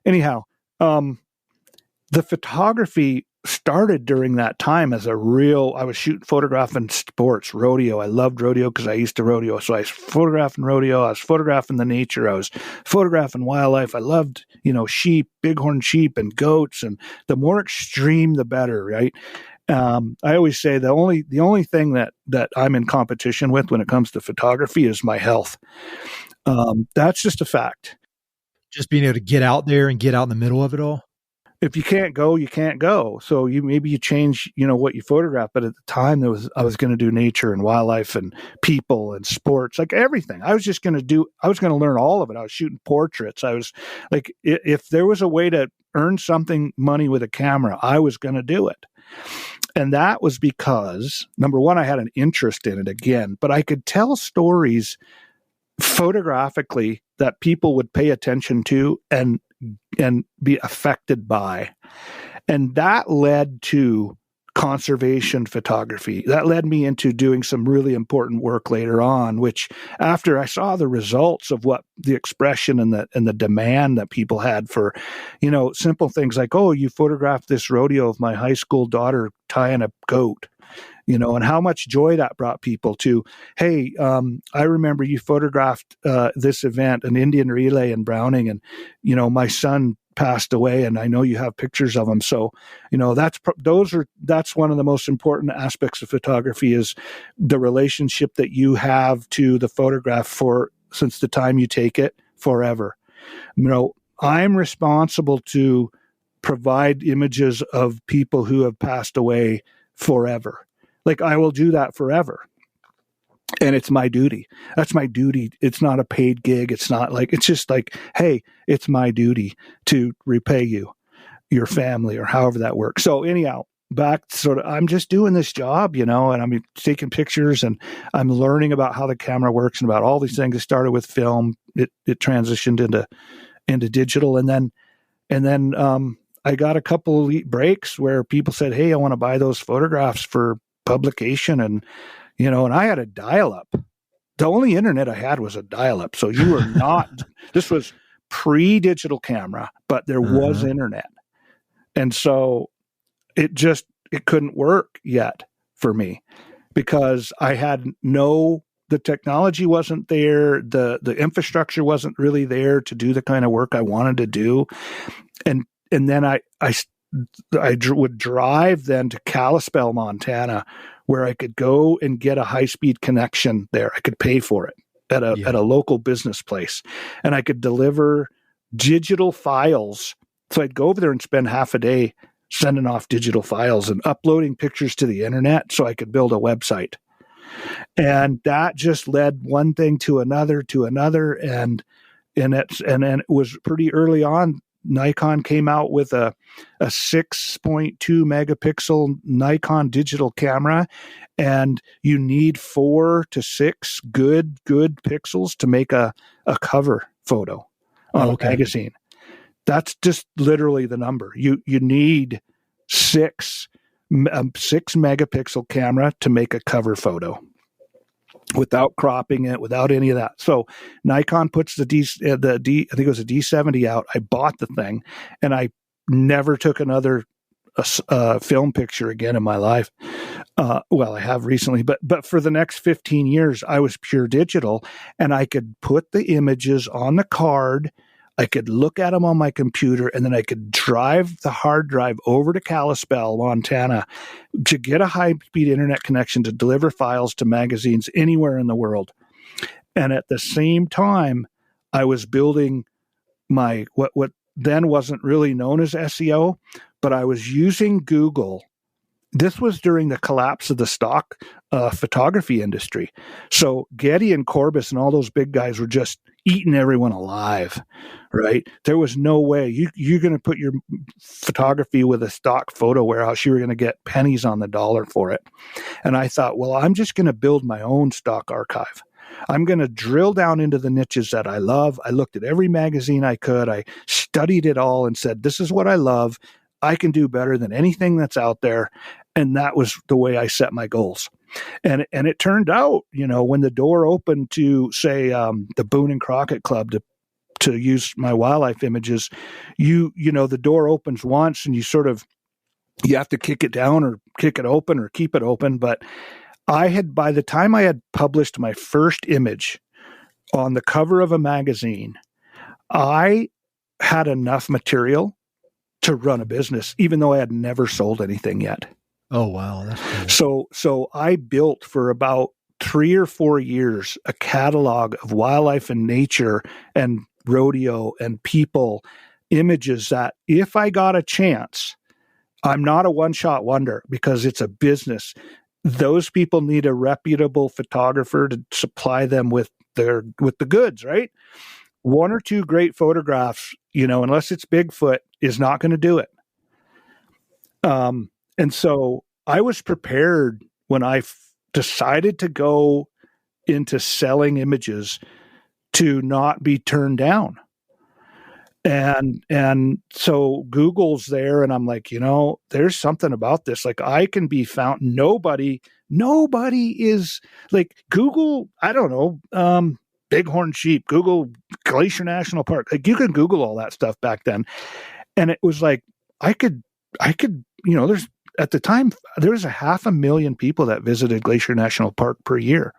anyhow, the photography started during that time as I was photographing sports, rodeo. I loved rodeo because I used to rodeo. So I was photographing rodeo. I was photographing the nature. I was photographing wildlife. I loved, sheep, bighorn sheep and goats. And the more extreme, the better, right? I always say the only thing that I'm in competition with when it comes to photography is my health. That's just a fact. Just being able to get out there and get out in the middle of it all. If you can't go, you can't go. So maybe you change, what you photograph. But at the time, I was going to do nature and wildlife and people and sports, like everything. I was going to learn all of it. I was shooting portraits. I was like, if there was a way to earn money with a camera, I was going to do it. And that was because, number one, I had an interest in it again, but I could tell stories photographically that people would pay attention to and be affected by. And that led to conservation photography. That led me into doing some really important work later on, which after I saw the results of what the expression and the demand that people had for, simple things like, oh, you photographed this rodeo of my high school daughter tying a goat. And how much joy that brought people to, hey, I remember you photographed this event, an Indian relay in Browning, and, my son passed away, and I know you have pictures of him. So, that's one of the most important aspects of photography, is the relationship that you have to the photograph since the time you take it forever. I'm responsible to provide images of people who have passed away forever. Like, I will do that forever. And it's my duty. That's my duty. It's not a paid gig. It's just like, hey, it's my duty to repay you, your family, or however that works. So anyhow, I'm just doing this job, and I'm taking pictures, and I'm learning about how the camera works and about all these things. It started with film. It transitioned into digital. And then I got a couple of breaks where people said, hey, I want to buy those photographs for publication, and I had a dial-up. The only internet I had was a dial-up. So you were not, this was pre-digital camera, but there was internet. And so it couldn't work yet for me, because I had the technology wasn't there. The infrastructure wasn't really there to do the kind of work I wanted to do. And then I would drive then to Kalispell, Montana, where I could go and get a high-speed connection there. I could pay for it at a local business place, and I could deliver digital files. So I'd go over there and spend half a day sending off digital files and uploading pictures to the internet so I could build a website. And that just led one thing to another, and it was pretty early on. Nikon came out with a 6.2 megapixel Nikon digital camera, and you need 4 to 6 good pixels to make a cover photo on a magazine. That's just literally the number. You need six megapixel camera to make a cover photo without cropping it, without any of that. So Nikon puts the I think it was a D70 out. I bought the thing, and I never took another film picture again in my life. Well, I have recently, but for the next 15 years, I was pure digital, and I could put the images on the card. I could look at them on my computer, and then I could drive the hard drive over to Kalispell, Montana, to get a high-speed internet connection to deliver files to magazines anywhere in the world. And at the same time, I was building my what then wasn't really known as SEO, but I was using Google. This was during the collapse of the stock photography industry. So Getty and Corbis and all those big guys were just eating everyone alive, right? There was no way you're going to put your photography with a stock photo warehouse. You were going to get pennies on the dollar for it. And I thought, well, I'm just going to build my own stock archive. I'm going to drill down into the niches that I love. I looked at every magazine I could. I studied it all and said, this is what I love. I can do better than anything that's out there. And that was the way I set my goals. And it turned out, when the door opened to, say, the Boone and Crockett Club to use my wildlife images, the door opens once and you have to kick it down or kick it open or keep it open. But by the time I had published my first image on the cover of a magazine, I had enough material to run a business, even though I had never sold anything yet. Oh, wow. That's cool. So I built for about 3 or 4 years a catalog of wildlife and nature and rodeo and people images that if I got a chance, I'm not a one-shot wonder because it's a business. Those people need a reputable photographer to supply them with the goods, right? 1 or 2 great photographs, unless it's Bigfoot, is not going to do it. And so I was prepared when I decided to go into selling images to not be turned down. And so Google's there, and I'm like, there's something about this. Like, I can be found. Nobody is like Google. I don't know. Bighorn sheep. Google Glacier National Park. Like, you can Google all that stuff back then, and it was like I could. There's at the time there was 500,000 people that visited Glacier National Park per year.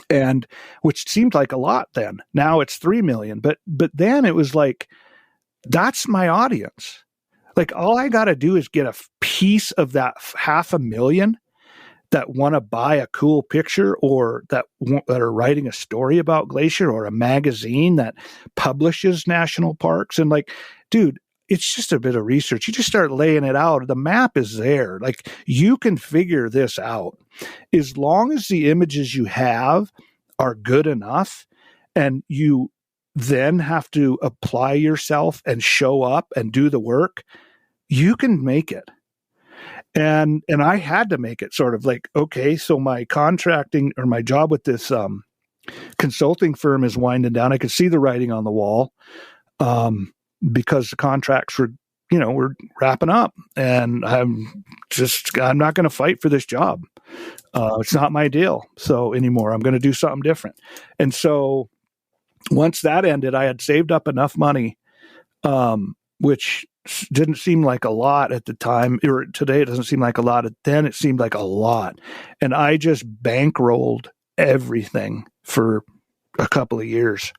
And which seemed like a lot then. Now it's 3 million. But then it was like, that's my audience. Like, all I got to do is get a piece of that 500,000 that want to buy a cool picture or that are writing a story about Glacier or a magazine that publishes national parks. And like, dude, it's just a bit of research. You just start laying it out. The map is there. Like, you can figure this out. As long as the images you have are good enough and you then have to apply yourself and show up and do the work, you can make it. And I had to make it sort of like, okay, so my contracting or my job with this consulting firm is winding down. I could see the writing on the wall. Because the contracts were wrapping up, and I'm not going to fight for this job. It's not my deal. So anymore, I'm going to do something different. And so once that ended, I had saved up enough money, which didn't seem like a lot at the time, or today it doesn't seem like a lot. Then it seemed like a lot. And I just bankrolled everything for a couple of years.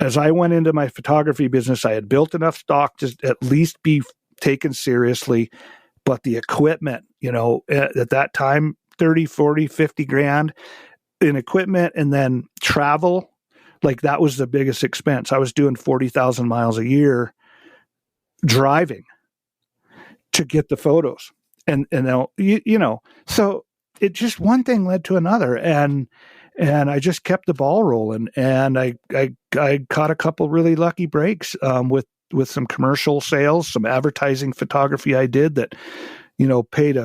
As I went into my photography business, I had built enough stock to at least be taken seriously. But the equipment, at that time, 30, 40, 50 grand in equipment, and then travel, like, that was the biggest expense. I was doing 40,000 miles a year driving to get the photos. And so it just, one thing led to another. And I just kept the ball rolling, and I caught a couple really lucky breaks with some commercial sales, some advertising photography I did that, paid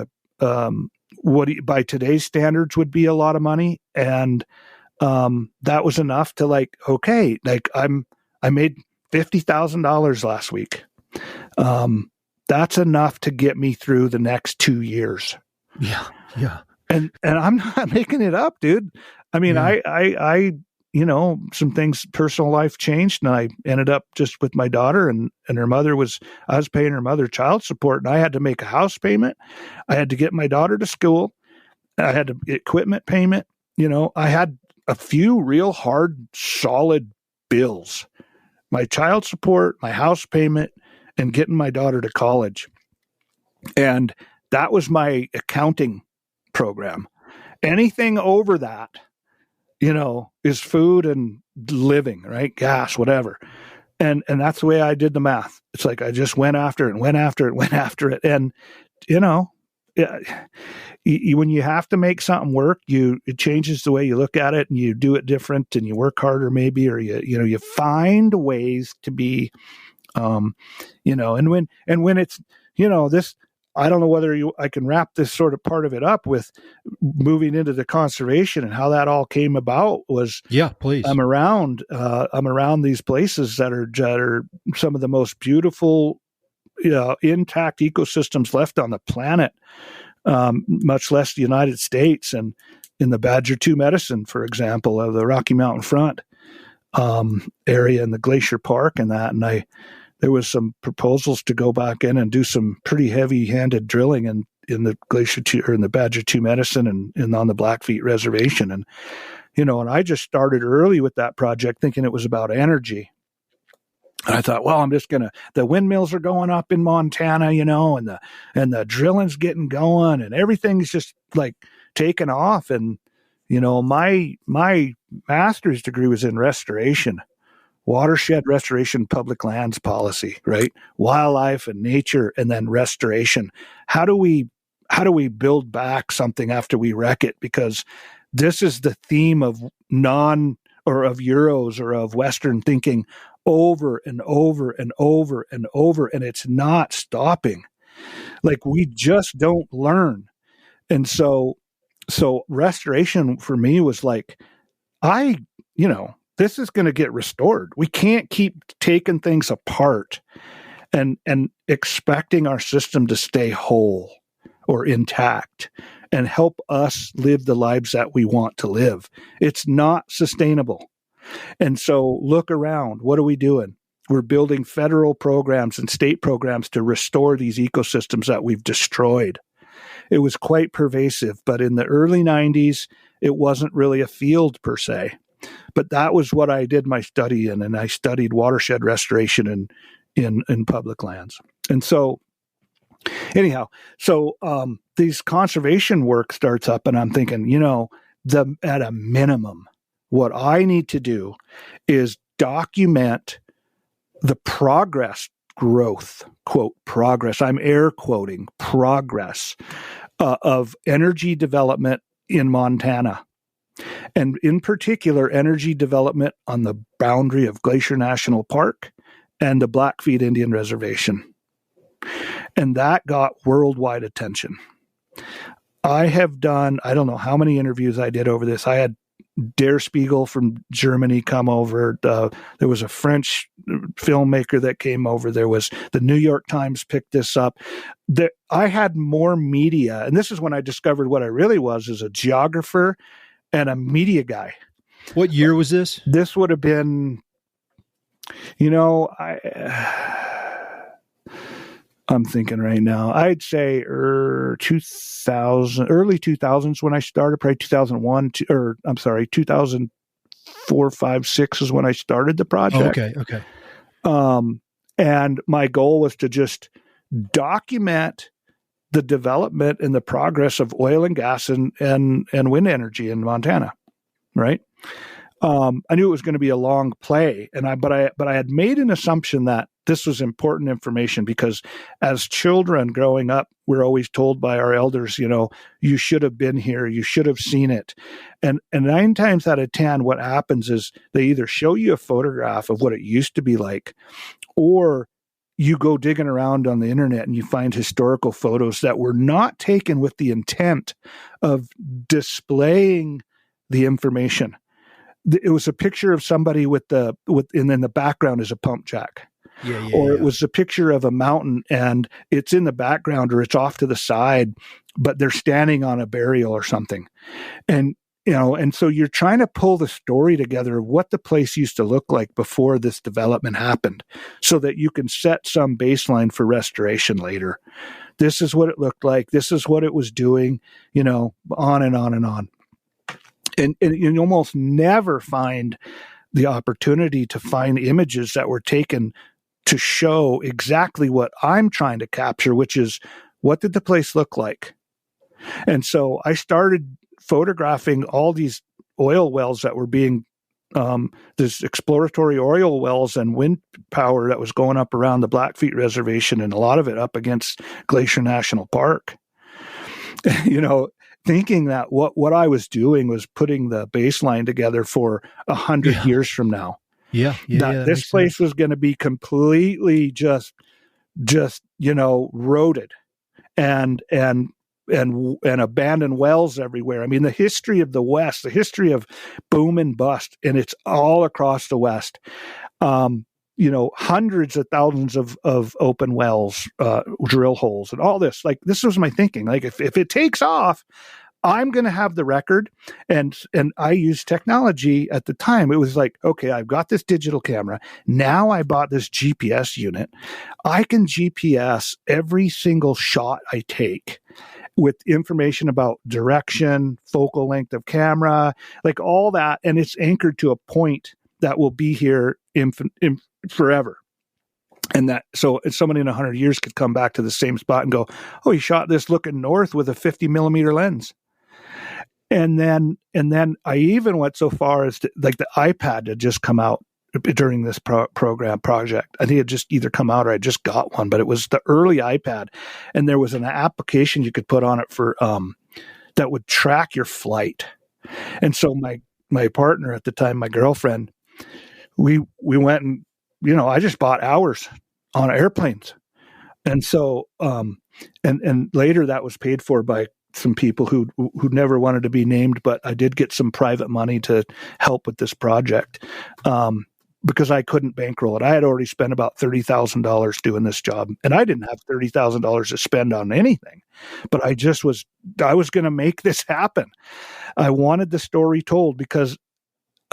what by today's standards would be a lot of money, and that was enough to, like, okay, like, I made $50,000 last week. That's enough to get me through the next 2 years. Yeah. Yeah. And I'm not making it up, dude. I mean, Yeah. I some things, personal life changed, and I ended up just with my daughter, and her mother I was paying her mother child support, and I had to make a house payment. I had to get my daughter to school. I had to get equipment payment. I had a few real hard, solid bills: my child support, my house payment, and getting my daughter to college. And that was my accounting program. Anything over that, is food and living, right? Gas, whatever. And that's the way I did the math. It's like I just went after it and went after it and went after it. And, when you have to make something work, it changes the way you look at it, and you do it different, and you work harder maybe, or you find ways to be, and when it's, this, I don't know whether I can wrap this sort of part of it up with moving into the conservation and how that all came about. Yeah, please. I'm around these places that are some of the most beautiful, intact ecosystems left on the planet, much less the United States. And in the Badger 2 Medicine, for example, of the Rocky Mountain Front area in the Glacier Park and that, and there was some proposals to go back in and do some pretty heavy-handed drilling in the Glacier 2 or in the Badger 2 Medicine and on the Blackfeet Reservation. And, and I just started early with that project thinking it was about energy. And I thought, well, the windmills are going up in Montana, and the drilling's getting going, and everything's just like taking off. And, my master's degree was in restoration. Watershed restoration, public lands policy, right? Wildlife and nature, and then restoration. How do we build back something after we wreck it? Because this is the theme of of Euros or of Western thinking over and over and over and over, and it's not stopping. Like, we just don't learn. And so restoration for me was like, this is going to get restored. We can't keep taking things apart and expecting our system to stay whole or intact and help us live the lives that we want to live. It's not sustainable. And so look around. What are we doing? We're building federal programs and state programs to restore these ecosystems that we've destroyed. It was quite pervasive, but in the early 90s, it wasn't really a field per se. But that was what I did my study in, and I studied watershed restoration in public lands. And so, anyhow, these conservation work starts up, and I'm thinking, at a minimum, what I need to do is document the growth, quote, progress, I'm air quoting, progress of energy development in Montana. And in particular, energy development on the boundary of Glacier National Park and the Blackfeet Indian Reservation. And that got worldwide attention. I have done, I don't know how many interviews I did over this. I had Der Spiegel from Germany come over. There was a French filmmaker that came over. There was the New York Times picked this up. I had more media. And this is when I discovered what I really was as a geographer and a media guy. What year was this? This would have been, I'm thinking right now, I'd say 2000, early 2000s when I started, probably 2001, 2004, 5, 6 is when I started the project. Oh, okay. And my goal was to just document the development and the progress of oil and gas and wind energy in Montana, right? I knew it was going to be a long play, but I had made an assumption that this was important information because as children growing up, we're always told by our elders, you should have been here, you should have seen it. And 9 times out of 10, what happens is they either show you a photograph of what it used to be like, or you go digging around on the internet and you find historical photos that were not taken with the intent of displaying the information. it was a picture of somebody and then the background is a pump jack. Or it was a picture of a mountain and it's in the background or it's off to the side, but they're standing on a burial or something. And, and so you're trying to pull the story together of what the place used to look like before this development happened so that you can set some baseline for restoration later. This is what it looked like. This is what it was doing, on and on and on. And you almost never find the opportunity to find images that were taken to show exactly what I'm trying to capture, which is what did the place look like? And so I started photographing all these oil wells that were being, this exploratory oil wells and wind power that was going up around the Blackfeet Reservation and a lot of it up against Glacier National Park. Thinking that what I was doing was putting the baseline together for 100 years from now. That this place was going to be completely just eroded and abandoned wells everywhere. I mean, the history of the West, the history of boom and bust, and it's all across the West. Hundreds of thousands of open wells, drill holes, and all this. Like, this was my thinking. Like, if it takes off, I'm going to have the record. And I used technology at the time. It was like, okay, I've got this digital camera. Now I bought this GPS unit. I can GPS every single shot I take with information about direction, focal length of camera, like all that. And it's anchored to a point that will be here in forever. And that, so somebody in 100 years could come back to the same spot and go, oh, he shot this looking north with a 50 millimeter lens. And then I even went so far as to, like, the iPad had just come out during this project. I think it had just either come out or I just got one, but it was the early iPad. And there was an application you could put on it for, that would track your flight. And so my partner at the time, my girlfriend, we went and, I just bought hours on airplanes. And so, and later that was paid for by some people who never wanted to be named, but I did get some private money to help with this project, because I couldn't bankroll it. I had already spent about $30,000 doing this job, and I didn't have $30,000 to spend on anything, but I was going to make this happen. I wanted the story told because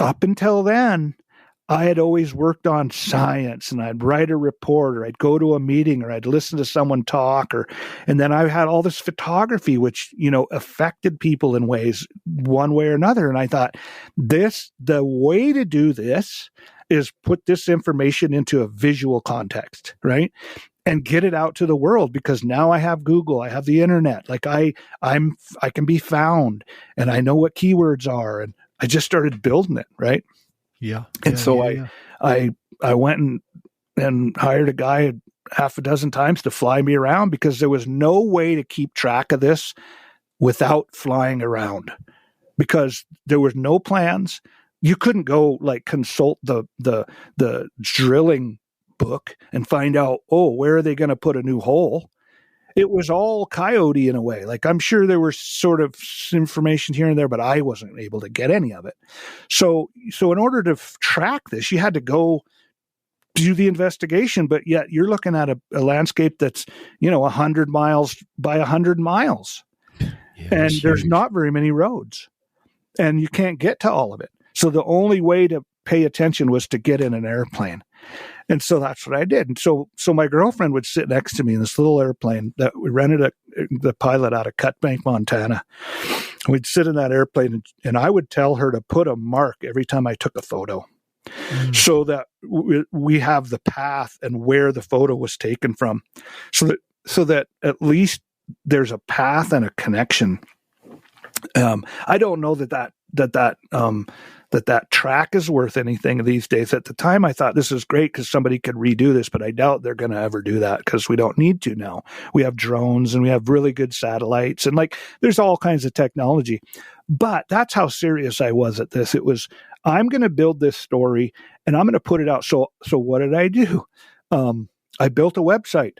up until then, I had always worked on science, and I'd write a report, or I'd go to a meeting, or I'd listen to someone talk, and then I had all this photography, which, affected people in ways, one way or another. And I thought, the way to do this is put this information into a visual context, right? And get it out to the world, because now I have Google, I have the internet, like I can be found, and I know what keywords are, and I just started building it, right? I went and hired a guy half a dozen times to fly me around, because there was no way to keep track of this without flying around, because there was no plans. You couldn't go like consult the drilling book and find out, where are they going to put a new hole? It was all coyote in a way. Like, I'm sure there was sort of information here and there, but I wasn't able to get any of it. So in order to track this, you had to go do the investigation, but yet you're looking at a landscape that's, 100 miles by 100 miles. And there's not very many roads, and you can't get to all of it. So the only way to pay attention was to get in an airplane. And so that's what I did. And so my girlfriend would sit next to me in this little airplane that we rented the pilot out of Cutbank, Montana. We'd sit in that airplane, and I would tell her to put a mark every time I took a photo, so that we have the path and where the photo was taken from, so that at least there's a path and a connection. I don't know that track is worth anything these days. At the time, I thought this is great because somebody could redo this, but I doubt they're going to ever do that, because we don't need to now. We have drones, and we have really good satellites, and there's all kinds of technology. But that's how serious I was at this. It was, I'm going to build this story, and I'm going to put it out. So what did I do? I built a website,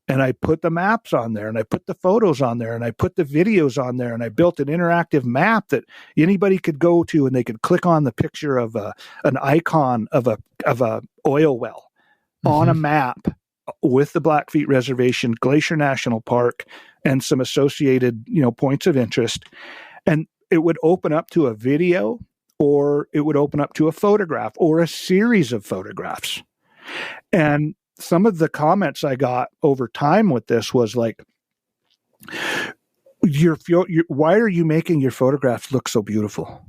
and I put the maps on there, and I put the photos on there, and I put the videos on there, and I built an interactive map that anybody could go to, and they could click on the picture of an icon of a oil well on a map with the Blackfeet Reservation, Glacier National Park, and some associated, points of interest. And it would open up to a video, or it would open up to a photograph or a series of photographs. And some of the comments I got over time with this was like, why are you making your photographs look so beautiful?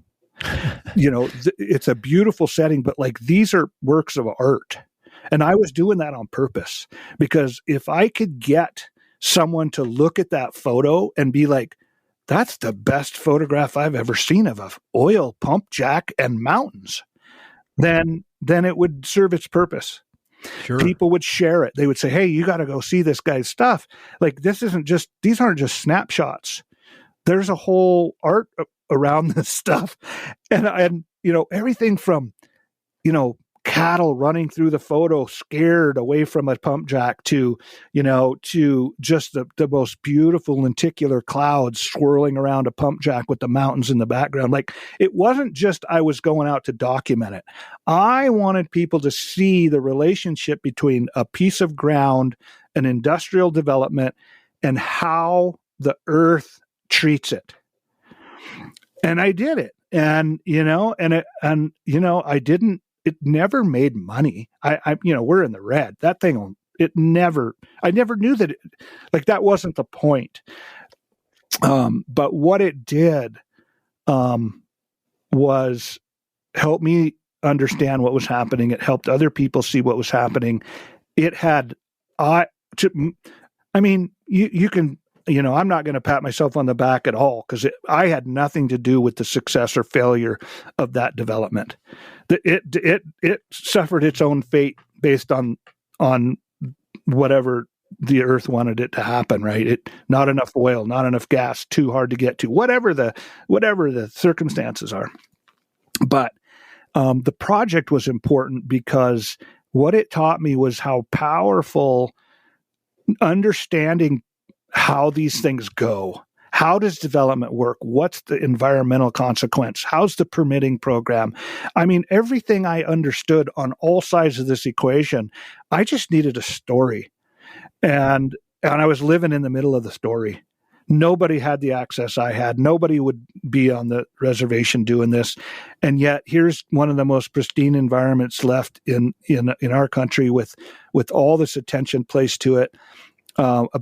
It's a beautiful setting, but like, these are works of art. And I was doing that on purpose, because if I could get someone to look at that photo and be like, that's the best photograph I've ever seen of a oil pump jack and mountains, then it would serve its purpose. Sure. People would share it. They would say, hey, you got to go see this guy's stuff. Like, these aren't just snapshots. There's a whole art around this stuff. And everything from, cattle running through the photo scared away from a pump jack to just the most beautiful lenticular clouds swirling around a pump jack with the mountains in the background. Like, it wasn't just I was going out to document it. I wanted people to see the relationship between a piece of ground, an industrial development, and how the earth treats it. And I did it. And, it never made money. We're in the red. That thing, I never knew that that wasn't the point. But what it did was help me understand what was happening. It helped other people see what was happening. It had, you can, I'm not going to pat myself on the back at all, because I had nothing to do with the success or failure of that development. It suffered its own fate based on whatever the earth wanted it to happen, right? Not enough oil, not enough gas, too hard to get to, whatever the circumstances are. But the project was important because what it taught me was how powerful understanding how these things go. How does development work? What's the environmental consequence? How's the permitting program? Everything I understood on all sides of this equation, I just needed a story. And I was living in the middle of the story. Nobody had the access I had. Nobody would be on the reservation doing this. And yet here's one of the most pristine environments left in our country with all this attention placed to it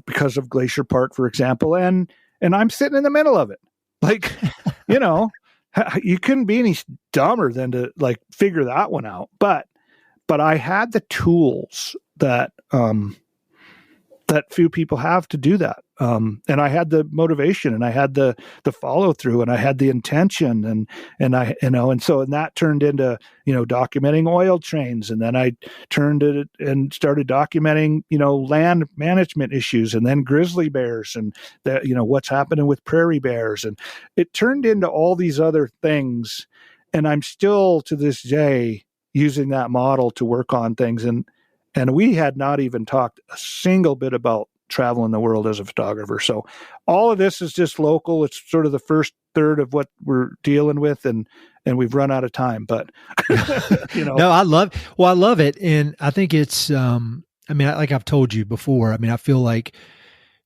because of Glacier Park, for example. And I'm sitting in the middle of it. Like, you couldn't be any dumber than to figure that one out. But I had the tools that few people have to do that. And I had the motivation, and I had the follow through, and I had the intention, and that turned into, documenting oil trains. And then I turned it and started documenting, land management issues, and then grizzly bears, and what's happening with prairie bears. And it turned into all these other things. And I'm still to this day using that model to work on things. And we had not even talked a single bit about traveling the world as a photographer. So all of this is just local. It's sort of the first third of what we're dealing with, and we've run out of time, but No, I love it. And I think it's, like I've told you before, I feel like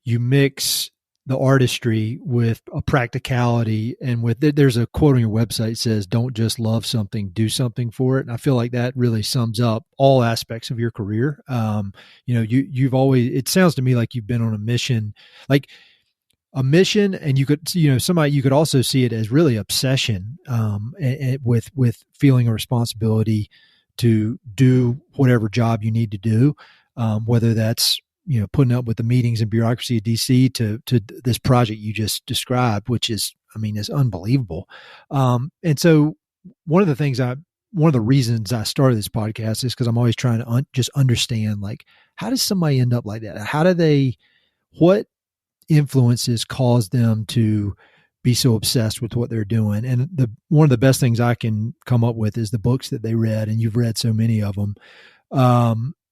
you mix the artistry with a practicality, and there's a quote on your website that says, don't just love something, do something for it. And I feel like that really sums up all aspects of your career. You've always, it sounds to me like you've been on a mission, and you could, you could also see it as really obsession, and with feeling a responsibility to do whatever job you need to do, whether that's, putting up with the meetings and bureaucracy of DC to this project you just described, which is, is unbelievable. And so one of the reasons I started this podcast is because I'm always trying to just understand, how does somebody end up like that? What influences cause them to be so obsessed with what they're doing? And one of the best things I can come up with is the books that they read, and you've read so many of them.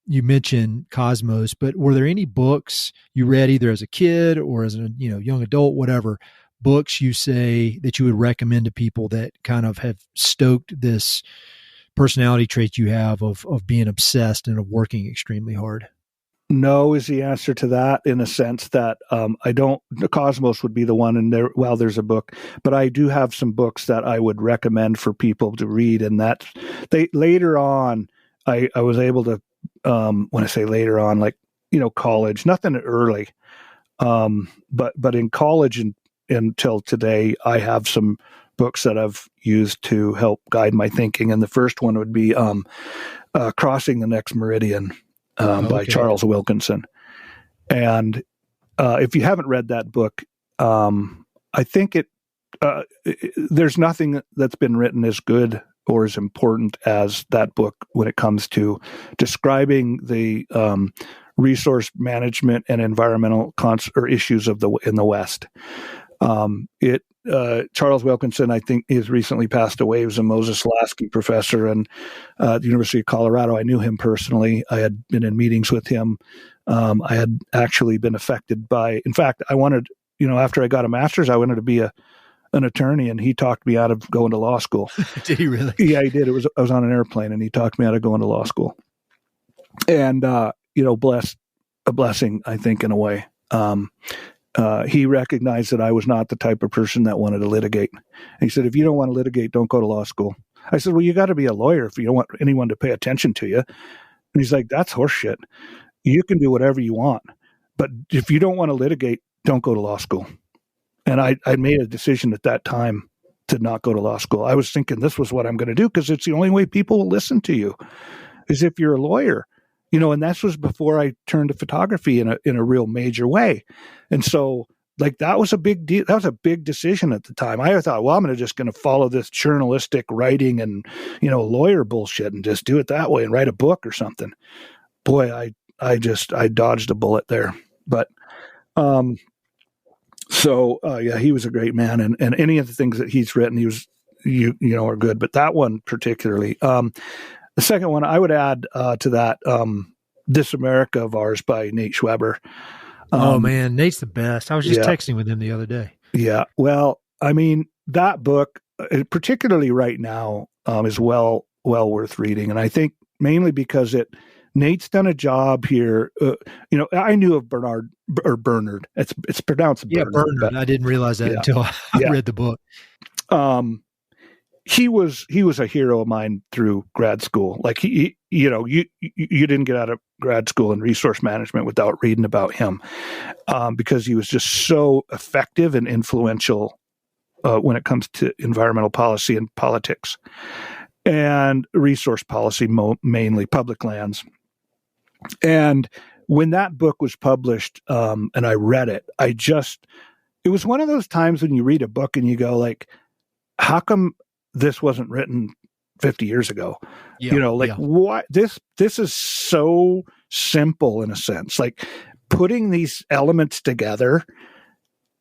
you mentioned Cosmos, but were there any books you read either as a kid or as a young adult, whatever, books you say that you would recommend to people that kind of have stoked this personality trait you have of being obsessed and of working extremely hard? No is the answer to that, in a sense that the Cosmos would be the one, and there's a book, but I do have some books that I would recommend for people to read, and that later on, I was able to, when I say later on, like, college, nothing early, but in college and until today, I have some books that I've used to help guide my thinking, and the first one would be Crossing the Next Meridian, by Charles Wilkinson. And if you haven't read that book, I think there's nothing that's been written as good or as important as that book when it comes to describing the resource management and environmental issues in the West. Charles Wilkinson, I think, has recently passed away. He was a Moses Lasky professor at the University of Colorado. I knew him personally. I had been in meetings with him. I had actually been affected by, in fact, I wanted, after I got a master's, I wanted to be an attorney, and he talked me out of going to law school. Did he really? Yeah, he did. I was on an airplane, and he talked me out of going to law school. And, a blessing, I think, in a way. He recognized that I was not the type of person that wanted to litigate. And he said, if you don't want to litigate, don't go to law school. I said, well, you got to be a lawyer if you don't want anyone to pay attention to you. And he's like, that's horseshit. You can do whatever you want, but if you don't want to litigate, don't go to law school. And I made a decision at that time to not go to law school. I was thinking this was what I'm going to do because it's the only way people will listen to you is if you're a lawyer. And that was before I turned to photography in a real major way. And so, like, that was a big deal. That was a big decision at the time. I thought, well, I'm just going to follow this journalistic writing and, lawyer bullshit and just do it that way and write a book or something. Boy, I dodged a bullet there. But, he was a great man. And any of the things that he's written, are good. But that one particularly, the second one I would add to that, This America of Ours by Nate Schweber. Oh man, Nate's the best. I was just texting with him the other day. Yeah. Well, I mean, that book, particularly right now, is well worth reading. And I think mainly because Nate's done a job here. I knew of Bernard. It's pronounced Bernard. Yeah, Bernard. I didn't realize that until I read the book. He was a hero of mine through grad school. Like you didn't get out of grad school in resource management without reading about him, because he was just so effective and influential when it comes to environmental policy and politics and resource policy, mainly public lands. And when that book was published, and I read it, it was one of those times when you read a book and you go like, how come this wasn't written 50 years ago? What this is so simple in a sense, like putting these elements together.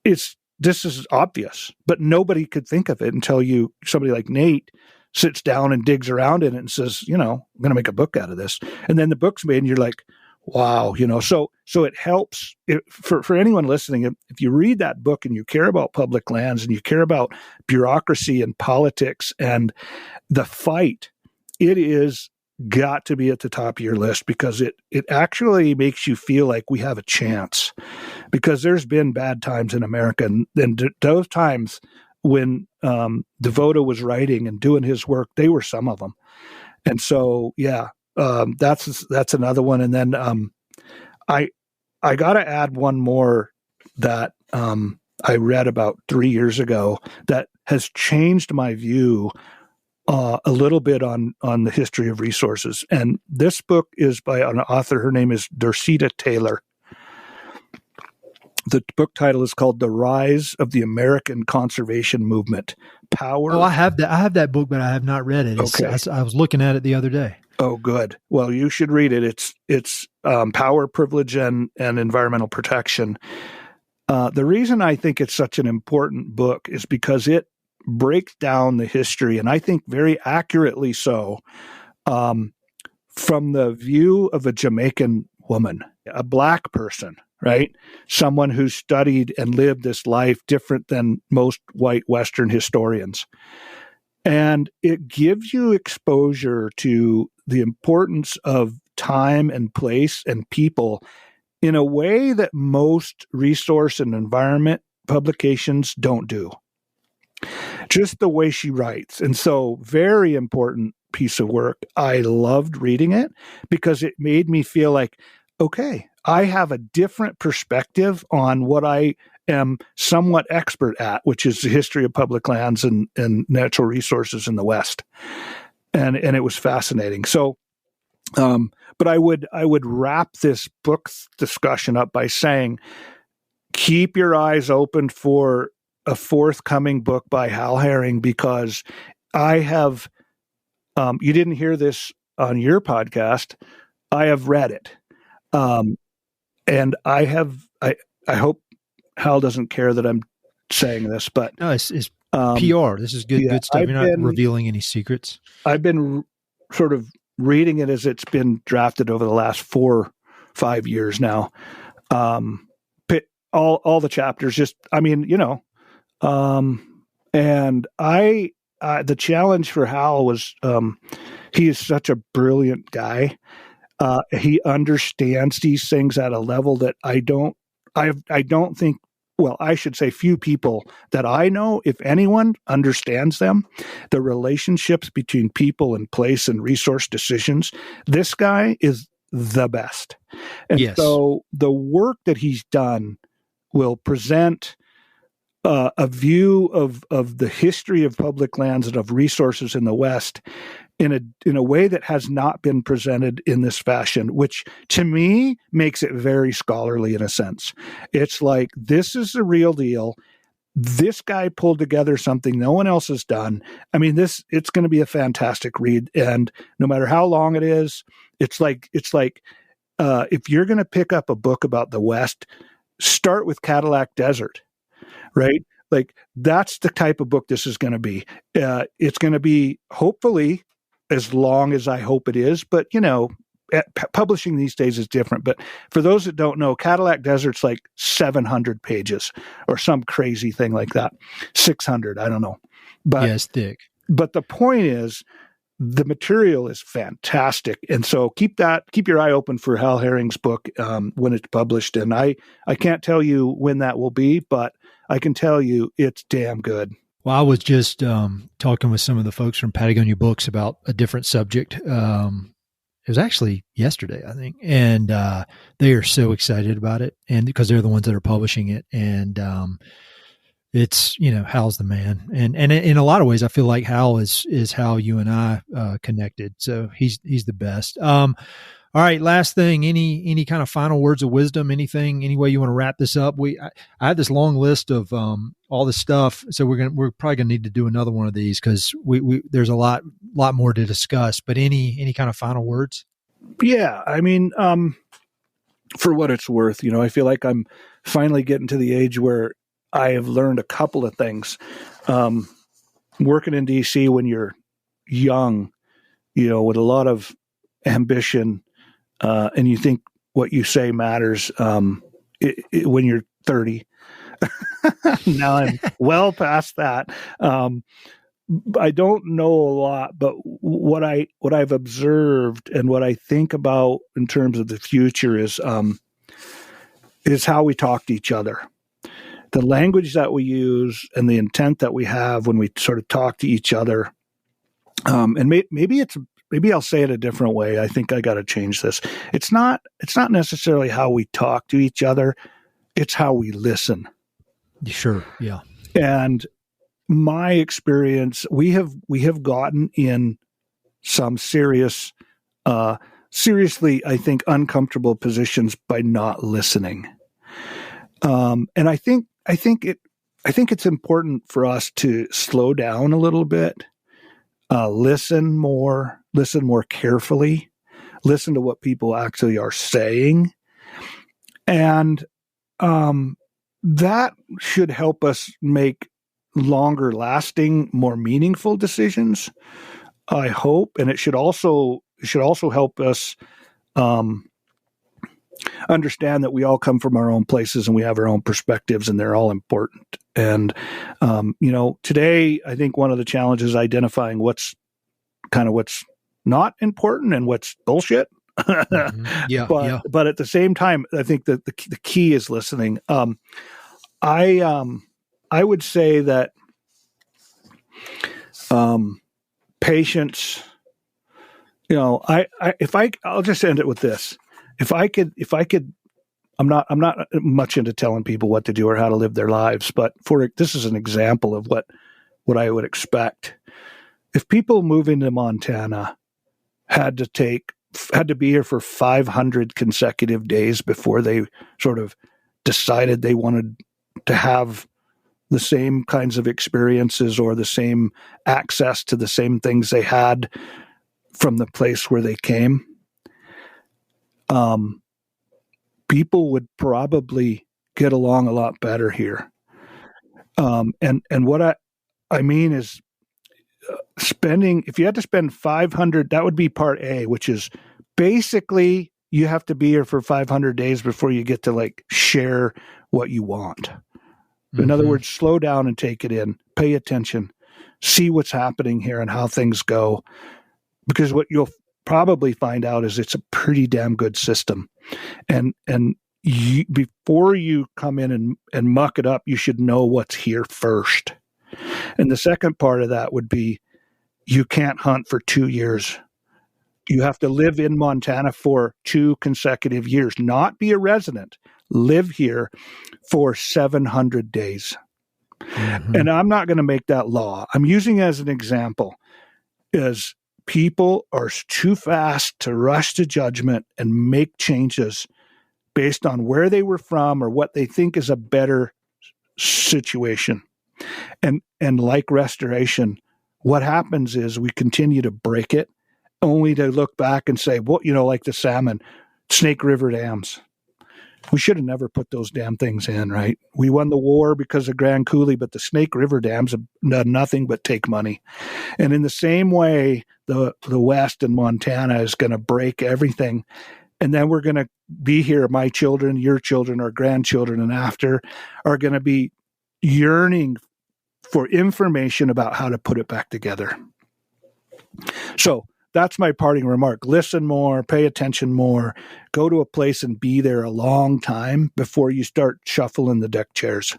This is obvious, but nobody could think of it until somebody like Nate sits down and digs around in it and says, I'm going to make a book out of this. And then the book's made and you're like, wow, so it helps for anyone listening. If you read that book and you care about public lands and you care about bureaucracy and politics and the fight, it is got to be at the top of your list, because it actually makes you feel like we have a chance, because there's been bad times in America. And those times when Devoto was writing and doing his work, they were some of them. And so, that's another one. And then I got to add one more that I read about 3 years ago that has changed my view a little bit on the history of resources. And this book is by an author. Her name is Dorceta Taylor. The book title is called The Rise of the American Conservation Movement. Power. Oh, I have that book, but I have not read it. Okay. I was looking at it the other day. Oh, good. Well, you should read it. It's power, privilege, and environmental protection. The reason I think it's such an important book is because it breaks down the history, and I think very accurately so, from the view of a Jamaican woman, a Black person, right? Someone who studied and lived this life different than most white Western historians. And it gives you exposure to the importance of time and place and people in a way that most resource and environment publications don't do. Just the way she writes. And so, very important piece of work. I loved reading it because it made me feel like, okay, I have a different perspective on what I am somewhat expert at, which is the history of public lands and natural resources in the West. And it was fascinating. So, but I would wrap this book discussion up by saying, keep your eyes open for a forthcoming book by Hal Herring, because I have, you didn't hear this on your podcast, I have read it. And I hope Hal doesn't care that I'm saying this, but no, it's PR. This is good stuff. You're not revealing any secrets. I've been sort of reading it as it's been drafted over the last 4-5 years now. All the chapters, just, I mean, and the challenge for Hal was, he is such a brilliant guy. He understands these things at a level that I don't think, well, I should say few people that I know, if anyone, understands them, the relationships between people and place and resource decisions. This guy is the best. And so the work that he's done will present a view of the history of public lands and of resources in the West in a way that has not been presented in this fashion, which to me makes it very scholarly in a sense. It's like, this is the real deal. This guy pulled together something no one else has done. I mean, it's going to be a fantastic read. And no matter how long it is, it's like if you're going to pick up a book about the West, start with Cadillac Desert, right? Like, that's the type of book this is going to be. It's going to be, hopefully, as long as I hope it is, but publishing these days is different. But for those that don't know, Cadillac Desert's like 700 pages or some crazy thing like that. 600, I don't know. But it's thick. But the point is, the material is fantastic. And so keep your eye open for Hal Herring's book when it's published. And I can't tell you when that will be, but I can tell you it's damn good. Well, I was just talking with some of the folks from Patagonia Books about a different subject. It was actually yesterday, I think. And they are so excited about it, and because they're the ones that are publishing it. And it's, Hal's the man. And in a lot of ways, I feel like Hal is how you and I connected. So he's the best. All right, last thing, any kind of final words of wisdom, any way you want to wrap this up? I had this long list of all this stuff, so we're probably gonna need to do another one of these, because we there's a lot more to discuss. But any kind of final words? Yeah, I mean, for what it's worth, I feel like I'm finally getting to the age where I have learned a couple of things. Working in DC when you're young, with a lot of ambition. And you think what you say matters when you're 30. Now I'm well past that. I don't know a lot, but what I've observed and what I think about in terms of the future is how we talk to each other. The language that we use and the intent that we have when we sort of talk to each other. And maybe I'll say it a different way. I think I got to change this. It's not necessarily how we talk to each other. It's how we listen. Sure. Yeah. And my experience, we have gotten in some seriously, I think, uncomfortable positions by not listening. And I think it's important for us to slow down a little bit, listen more carefully, listen to what people actually are saying. And that should help us make longer lasting, more meaningful decisions, I hope. And it should also should also help us understand that we all come from our own places and we have our own perspectives, and they're all important. And today I think one of the challenges is identifying what's not important and what's bullshit. Mm-hmm. But at the same time, I think that the key is listening. I would say that patience. I'll just end it with this. If I could, I'm not much into telling people what to do or how to live their lives, but this is an example of what I would expect. If people moving to Montana had to be here for 500 consecutive days before they sort of decided they wanted to have the same kinds of experiences or the same access to the same things they had from the place where they came, people would probably get along a lot better here. And what I mean is if you had to spend 500, that would be part A, which is basically you have to be here for 500 days before you get to share what you want. Mm-hmm. In other words, slow down and take it in, pay attention, see what's happening here and how things go. Because what you'll probably find out is it's a pretty damn good system. And before you come in and muck it up, you should know what's here first. And the second part of that would be you can't hunt for 2 years. You have to live in Montana for 2 consecutive years, not be a resident, live here for 700 days. Mm-hmm. And I'm not going to make that law. I'm using it as an example, is people are too fast to rush to judgment and make changes based on where they were from or what they think is a better situation. And like restoration, what happens is we continue to break it only to look back and say, well, like the salmon, Snake River dams. We should have never put those damn things in, right? We won the war because of Grand Coulee, but the Snake River dams have done nothing but take money. And in the same way, the West and Montana is going to break everything. And then we're going to be here, my children, your children, our grandchildren, and after are going to be yearning for information about how to put it back together. So that's my parting remark. Listen more, pay attention more, go to a place and be there a long time before you start shuffling the deck chairs.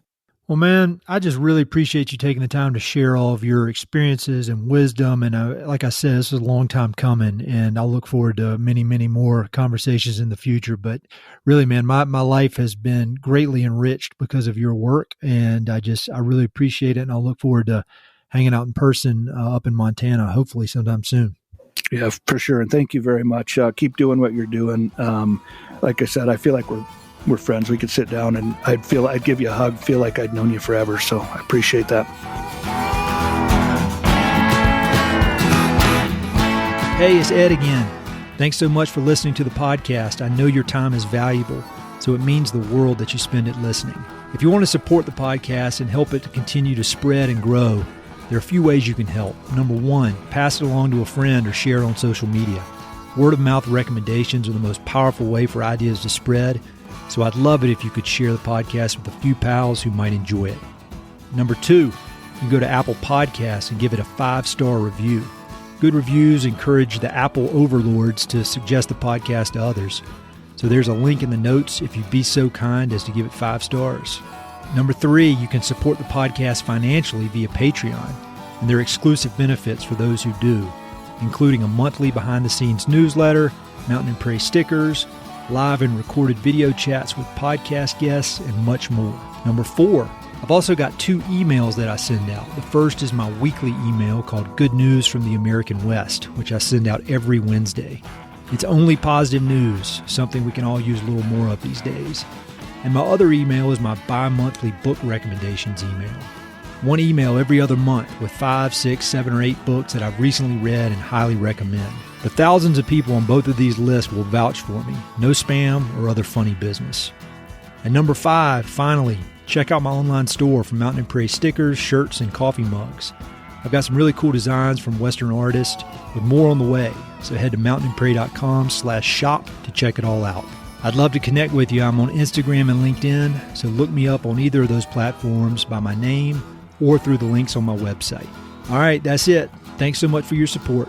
Well, man, I just really appreciate you taking the time to share all of your experiences and wisdom. And like I said, this is a long time coming, and I'll look forward to many, many more conversations in the future. But really, man, my life has been greatly enriched because of your work, and I really appreciate it. And I'll look forward to hanging out in person up in Montana, hopefully sometime soon. Yeah, for sure. And thank you very much. Keep doing what you're doing. Like I said, I feel like we're friends. We could sit down and I'd give you a hug, feel like I'd known you forever. So I appreciate that. Hey, it's Ed again. Thanks so much for listening to the podcast. I know your time is valuable, so it means the world that you spend it listening. If you want to support the podcast and help it to continue to spread and grow, there are a few ways you can help. Number one, pass it along to a friend or share it on social media. Word of mouth recommendations are the most powerful way for ideas to spread, so I'd love it if you could share the podcast with a few pals who might enjoy it. Number two, you can go to Apple Podcasts and give it a 5-star review. Good reviews encourage the Apple overlords to suggest the podcast to others. So there's a link in the notes if you'd be so kind as to give it 5 stars. Number three, you can support the podcast financially via Patreon, and there are exclusive benefits for those who do, including a monthly behind-the-scenes newsletter, Mountain and Prairie stickers, live and recorded video chats with podcast guests, and much more. Number four, I've also got 2 emails that I send out. The first is my weekly email called Good News from the American West, which I send out every Wednesday. It's only positive news, something we can all use a little more of these days. And my other email is my bi-monthly book recommendations email. One email every other month with 5, 6, 7, or 8 books that I've recently read and highly recommend. The thousands of people on both of these lists will vouch for me. No spam or other funny business. And number 5, finally, check out my online store for Mountain and Prairie stickers, shirts, and coffee mugs. I've got some really cool designs from Western artists with more on the way. So head to mountainandprairie.com/shop to check it all out. I'd love to connect with you. I'm on Instagram and LinkedIn, so look me up on either of those platforms by my name or through the links on my website. All right, that's it. Thanks so much for your support.